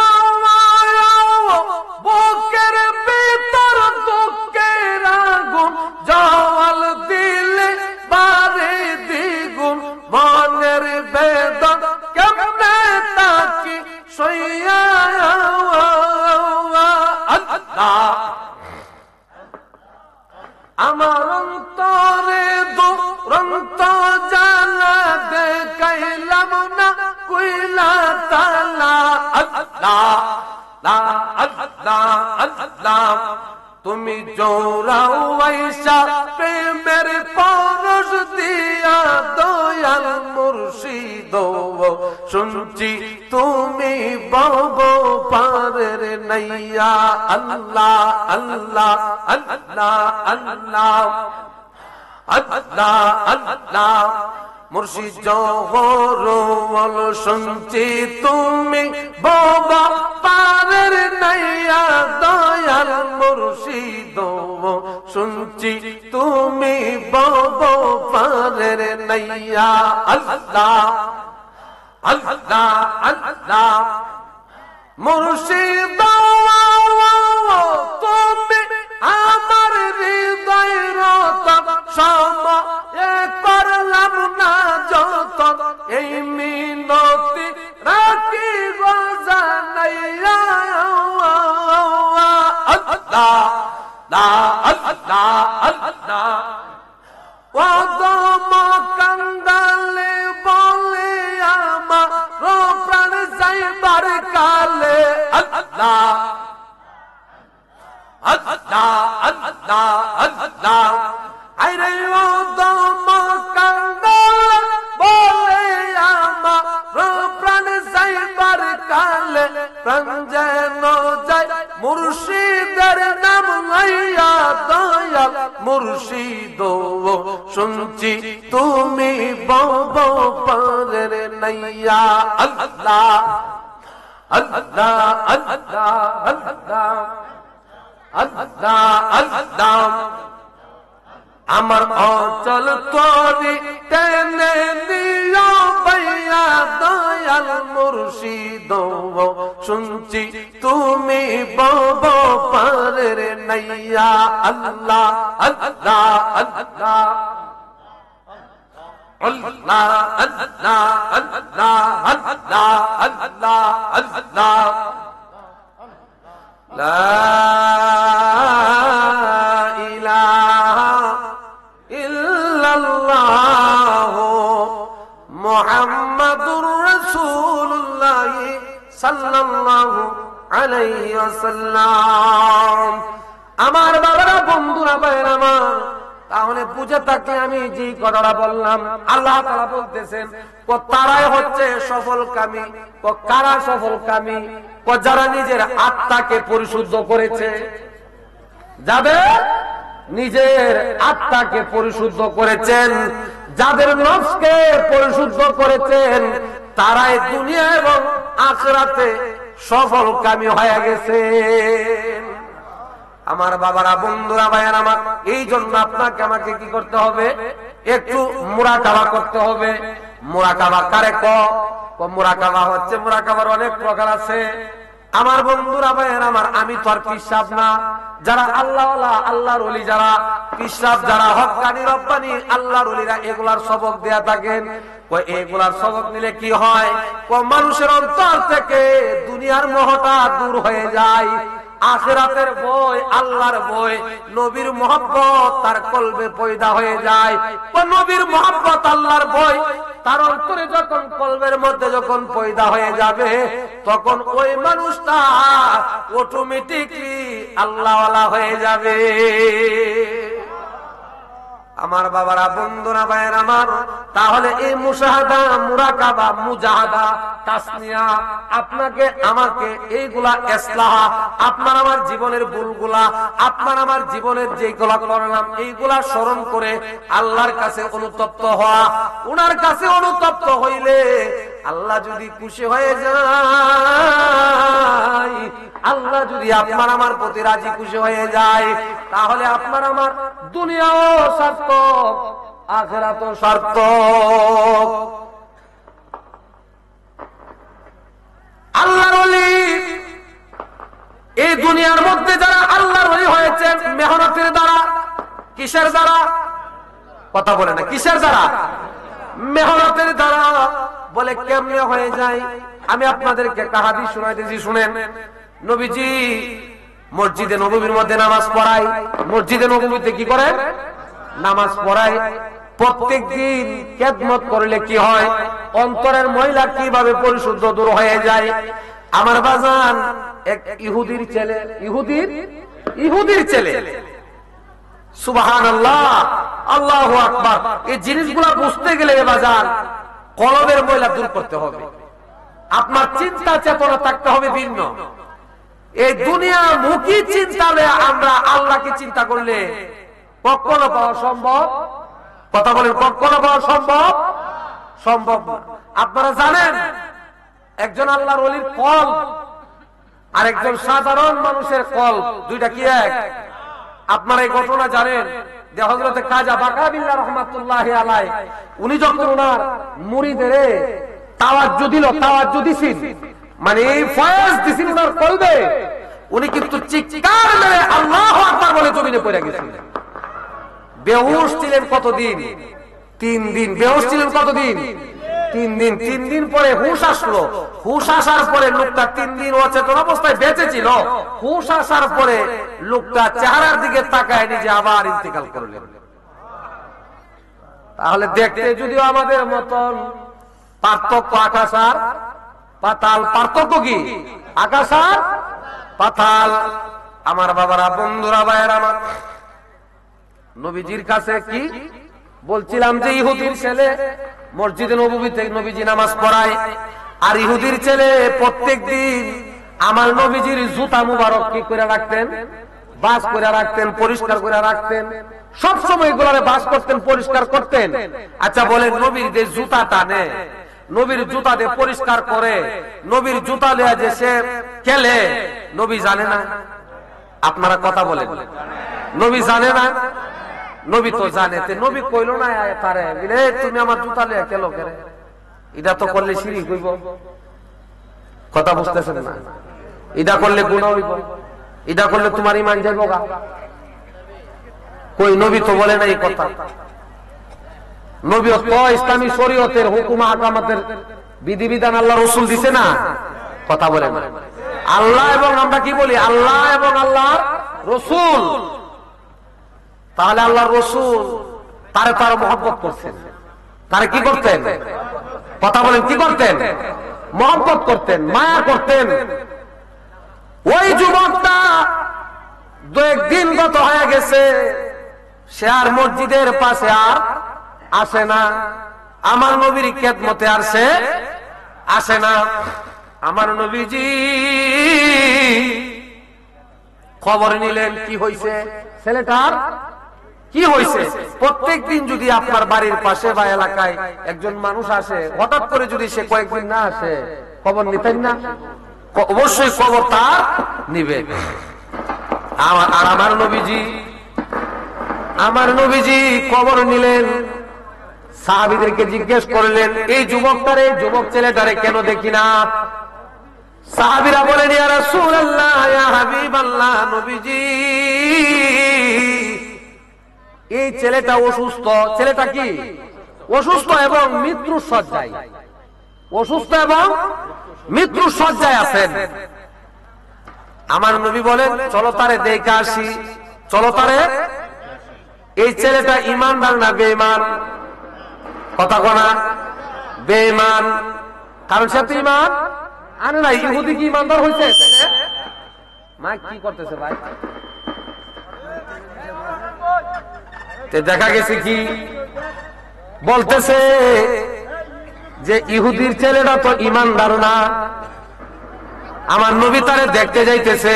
বুকের ভিতর দুঃখের আগুন জ্বাল দিলে বারে দ্বিগুণ, মনের বেদন কেমনে তাকি সইয়া। আল্লাহ আমার অন্তরে দুরন্ত জ্বালা দেখাইলাম না কইলা তালা। আল্লাহ আল্লাহ আল্লাহ। তুমি জোরাও আইসা প্রেমের পরশ দিয়া, দয়াল মুর্শিদ শুনছি তুমি বব পারের নাইয়া। আল্লাহ আল্লাহ আল্লাহ আল্লাহ আল্লাহ আল্লাহ। মুর্শিদ জহরওয়াল শুনছি তুমি বাবা পারের নাইয়া, দয়াল মুর্শিদ শুনছি তুমি বাবা পারের নাইয়া। আল্লাহ আল্লাহ আল্লাহ মুর্শিদ তুমি আমার হৃদয়ের রতন সময়ে করলাম না যতন এই মিনতি রাখি গো জানাইয়া আল্লাহ লা আল্লাহ আল্লাহ ওদম কাঙ্গালে বলে আমার প্রাণ যাইবার কালে আল্লাহ আল্লাহ আল্লাহ আল্লাহ আরে ওদম কাঙ্গালে বলে আমার প্রাণ যাইবার কালে প্রাণ যেন যায় মুর্শিদের নাম লইয়া দয়াল মুর্শিদ শুনছি তুমি বব পারের নাইয়া আল্লাহ আল্লাহ আল্লাহ আল্লাহ আল্লাহ আল্লাহ আমার অচল তরি টেনে নিও ভাইয়া দয়াল মুর্শিদ শুনছি তুমি বব পারের নাইয়া আল্লাহ আল্লাহ আল্লাহ আল্লাহ আল্লাহ আল্লাহ আল্লাহ আল্লাহ আল্লাহ লা ইলাহা ইল্লাল্লাহ মুহাম্মাদুর রাসূলুল্লাহ সাল্লাল্লাহু আলাইহি ওয়াসাল্লাম। আমার বাবারা, বন্ধুরা, ভাইরা আমার, তাহলে বুঝে থাকলে আমি যে কথাটা বললাম, আল্লাহ তাআলা বলতেছেন তারাই হচ্ছে সফলকামী। কারা সফলকামী? যারা নিজের আত্মাকে পরিশুদ্ধ করেছে, যাদের নিজের আত্মাকে পরিশুদ্ধ করেছেন, যাদের নফসকে পরিশুদ্ধ করেছেন, তারাই দুনিয়া এবং আখিরাতে সফলকামী হয়ে গেছে। আমার বাবারা, বন্ধুরা, ভাইয়ারা আমার, এই জন্য আপনাকে আমাকে কি করতে হবে? একটু মুরাকাবা করতে হবে। মুরাকাবা কারে মুরাকাবা হচ্ছে, মুরাকাবার অনেক প্রকার আছে। আমার বন্ধুরা, ভাইয়ারা আমার, আমি তো আর পিসাব না। যারা আল্লাহওয়ালা, আল্লাহর ওলি, যারা পিসাব, যারা হক্কানি রব্বানি আল্লাহর ওলিরা এগুলার সবক দেয়া থাকেন। এগুলার সবক নিলে কি হয়? মানুষের অন্তর থেকে দুনিয়ার মোহটা দূর হয়ে যায়। আখিরাতের ভয়, আল্লাহর ভয়, নবীর মহব্বত তার কলবে পয়দা হয়ে যায়। নবীর মহব্বত, আল্লাহর ভয় তার অন্তরে যখন, কলবের মধ্যে যখন পয়দা হয়ে যাবে, তখন ওই মানুষটা অটোমেটিকলি আল্লাহওয়ালা হয়ে যাবে। আমার বাবারা, বন্ধুরা, ভাইয়ের আমার, তাহলে এই মুশাহাদা, মুরাকাবা, মুজাহাদা, তাসনিয়া, আপনাকে আমাকে এইগুলা ইসলাহ, আপনার আমার জীবনের ভুলগুলা, আপনার আমার জীবনের যেগুলা করলাম, এইগুলা স্মরণ করে আল্লাহর কাছে অনুতপ্ত হওয়া। উনার কাছে অনুতপ্ত হইলে আল্লাহ যদি খুশি হয়ে যায়, আল্লাহ যদি আপনার আমার প্রতি রাজি খুশি হয়ে যায়, তাহলে আপনার আমার দুনিয়াও সার্থক, আখিরাতও সার্থক। আল্লাহর ওলি, এই দুনিয়ার মধ্যে যারা আল্লাহর ওলি হয়েছেন মেহনতের দ্বারা, কিসের দ্বারা? কথা বলে না, কিসের দ্বারা? মেহনতের দ্বারা। বলে কেমনে হয়ে যায়? আমি আপনাদেরকে একটা হাদিস শোনাইতেছি, শুনেন। নবীজি মসজিদে নববীর মধ্যে নামাজ পড়ায়। মসজিদে নববীতে কি করেন? নামাজ পড়ায়। প্রত্যেক দিন খেদমত করলে কি হয়? অন্তরের ময়লা কিভাবে পরিশুদ্ধ দূর হয়ে যায়। আমার বাজান, এক ইহুদির ছেলে, ইহুদির ছেলে, সুবহানাল্লাহ, আল্লাহু আকবার। এই জিনিসগুলা বুঝতে গেলে বাজান কলবের ময়লা দূর করতে হবে। আপনার চিন্তা চেতনা থাকতে হবে ভিন্ন। এই দুনিয়া মুখী চিন্তা আমরা আল্লাহকে চিন্তা করলে কখনো পাওয়া সম্ভব? কথা বলেন, কখনো পাওয়া সম্ভব? সম্ভব না। আপনারা জানেন, একজন আল্লাহর ওলির কল আর একজন সাধারণ মানুষের কল, দুইটা কি এক? আপনারা এই ঘটনা জানেন যে হযরতে খাজা বাকাবিল্লাহ রহমাতুল্লাহি আলাইহি, উনি যখন ওনার মুরিদের তাওয়াজ্জু দিল, তাওয়াজ্জু দিছেন মানে ফয়েজ দিছেন ওনার কলবে, উনি কিন্তু চিৎকার মেরে আল্লাহু আকবার বলে জমিনে পড়ে গেছেন। বেহুশ ছিলেন কতদিন? 3 দিন। বেহুশ ছিলেন কতদিন? 3 দিন। 3 দিন পরে হুশ আসলো। হুশ আসার পরে লোকটা 3 দিন অচেতন অবস্থায় বেঁচে ছিল। হুশ আসার পরে লোকটা চেহারার দিকে তাকায় নিজে আবার ইন্তেকাল করলেন। তাহলে দেখতে যদিও আমাদের মতন, পার্থক্য আকাশ আর পাতাল। পার্থক্য কি? আকাশ আর পাতাল। আমার বাবারা, বন্ধুরা, ভাইয়েরা আমার, নবীজির কাছে কি বলছিলাম যে ইহুদির ছেলে মসজিদে নববীতে নবীজি নামাজ পড়ায়, আর ইহুদির ছেলে প্রত্যেকদিন আমার নবীজির জুতা মুবারক কি করে রাখতেন? বাস করে রাখতেন, পরিষ্কার করে রাখতেন, সব সময় এগুলারে বাস করতেন, পরিষ্কার করতেন। আচ্ছা বলেন, নবীর যে জুতা টানে, নবীর জুতা দিয়ে পরিষ্কার করে, নবীর জুতা লিয়া যে সে খেলে, নবী জানে না? আপনারা কথা বলেন, নবী জানে না? নবী তো জানে। নবী কইলো না তারে, তুমি আমার জুতা লিয়া খেলো কেরে? এটা তো করলে শিরিক হইব। কথা বুঝতেছেন না? এটা করলে গুনাহ হইব, এটা করলে তোমার ঈমান যাইব গা। কই নবী তো বলে না এই কথা। নবী তো ইসলামী শরীয়তের হুকুম আহকামাতের বিধিবিধান আল্লাহ রাসূল দিছে না? কথা বলে না। আল্লাহ এবং আমরা কি বলি? আল্লাহ এবং আল্লাহর রাসূল। তাহলে আল্লাহর রাসূল তারে তার মহব্বত করছেন। তারে কি করতেন? কথা বলেন, কি করতেন? মহব্বত করতেন, মায়া করতেন। ওই যুবকটা 2-1 দিন গত হয়ে গেছে, সে আর মসজিদের পাশে আর আসে না। আমার নবীর খেদমতে আর সে আসে না। আমার নবীজি খবর নিলেন কি হইছে, ছেলেটার কি হইছে। প্রত্যেকদিন যদি আপনার বাড়ির পাশে বা এলাকায় একজন মানুষ আসে, হঠাৎ করে যদি সে কয়েকদিন না আসে, খবর নিতেন না? অবশ্যই খবর তার নিবে। আর আমার নবীজি খবর নিলেন, সাহাবীদেরকে জিজ্ঞেস করলেন, এই যুবকটারে, যুবক ছেলেটারে কেন দেখি না? সাহাবীরা বলেন, ইয়া রাসূলুল্লাহ, ইয়া হাবিবাল্লাহ, নবীজি এই ছেলেটা অসুস্থ। ছেলেটা কি? অসুস্থ এবং মৃত্যুর শয্যায়। অসুস্থ এবং মৃত্যুর শয্যায় আছেন। আমার নবী বলেন, চলো তারে দেখে আসি, চলো তারে। এই ছেলেটা ঈমানদার না বেঈমান? কথা কোনা? বেঈমান। কারণ সে তো ঈমান আনে না। ইহুদি কি ঈমানদার হয়েছে? মা কি করতেছে ভাই? দেখা গেছে কি বলতেছে যে ইহুদির ছেলেটা তো ঈমানদার না। আমার নবী তারে দেখতে যাইতেছে।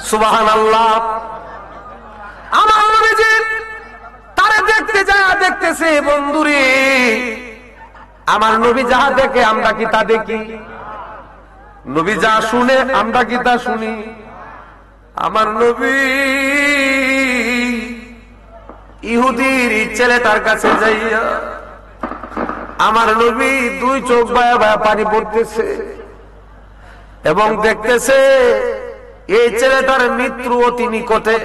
সুবহানাল্লাহ। আমার নবীজি তারে দেখতে যায়, দেখতেছে বন্ধুরে, আমার নবী যা দেখে আমরা কি তা দেখি? নবী যা শুনে আমরা কি তা শুনি? আমার নবী ইহুদির ছেলেটার কাছে যাইয়া আমার নবী 2 চোখ বায়া বায়া পানি পড়তেছে এবং দেখতেছে এই ছেলেটার মৃত্যু অতি নিকটে।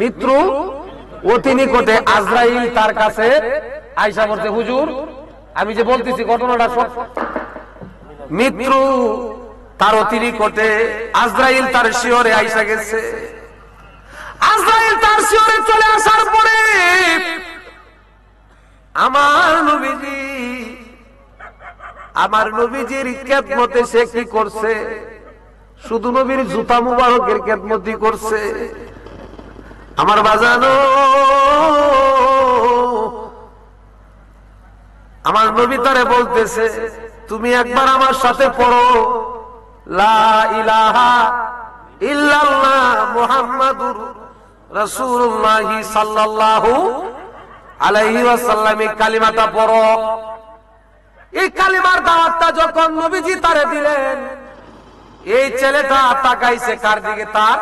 মৃত্যু অতি নিকটে। আজরাইল তার কাছে আয়েশা বলতে, হুজুর আমি যে বলতেছি ঘটনাটা সব, মৃত্যু তার অতি নিকটে। আজরাইল তার শিয়রে আয়েশা গেছে। আজরাইল তার শিয়রে চলে আসার পরে আমার নবীজির খেদমতে সে কি করছে? শুধু নবীর জুতা মুবারকের খেদমতি করছে। আমার বাজানো, আমার নবী তারে বলতেছে, তুমি একবার আমার সাথে পড়ো, লা ইলাহা ইল্লাল্লাহ মুহাম্মাদুর রাসূলুল্লাহ সাল্লাল্লাহু আলাইহি ওয়াসাল্লাম। এই কালিমাটা পড়ো। এই কালিমার দাওয়াতটা যখন নবীজি তারে দিলেন, এই ছেলেটা তাকাইছে কার দিকে? তার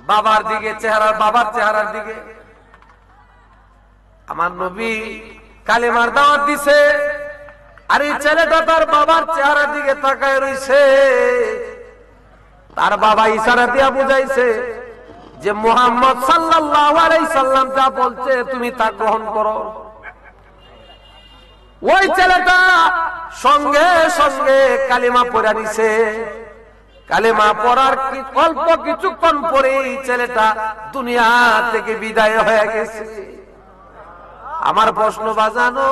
বাবার দিকে, বাবার চেহারার দিকে। আমার নবী কালিমার দাওয়াত দিছে, আর এই ছেলেটা তার বাবার চেহারার দিকে তাকায় রইছে। তার বাবা ইশারা দিয়া বুঝাইছে যে মুহাম্মদ সাল্লাল্লাহু আলাইহি সাল্লাম যা বলছে তুমি তা গ্রহণ করো। ওই ছেলেটা সঙ্গে সঙ্গে কালিমা পড়ে নিছে। কালিমা পড়ার অল্প কিছুক্ষণ পরেই ছেলেটা দুনিয়া থেকে বিদায় হয়ে গেছে। আমার প্রশ্ন বাজানো,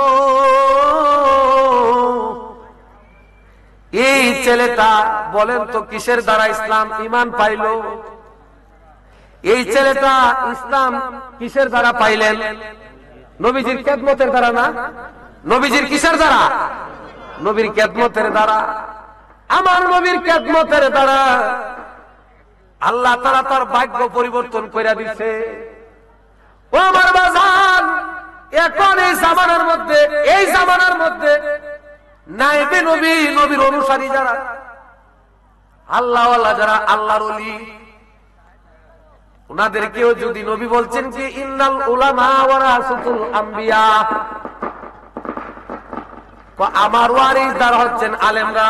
এই ছেলেটা বলেন তো কিসের দ্বারা ইসলাম ঈমান পাইল? এই ছেলেটা ইসলাম কিসের দ্বারা পাইলেন? নবীজির খেদমতের দ্বারা না? নবীজির কিসের দ্বারা? নবীর খেদমতের দ্বারা। আমার নবীর খেদমতের দ্বারা আল্লাহ তাআলা তার ভাগ্য পরিবর্তন করে দিছে। ও আমার বাজান, এখন এই জামানার মধ্যে নাইবে নবী, নবীর অনুসারী যারা, আল্লাহওয়ালা যারা, আল্লাহর ওলি, ওনাদেরকেও যদি নবী বলছেন কি ইন্নাল উলামা ওয়ারাসাতুল আম্বিয়া, আমার ওয়ারিসদার হচ্ছেন আলেমরা।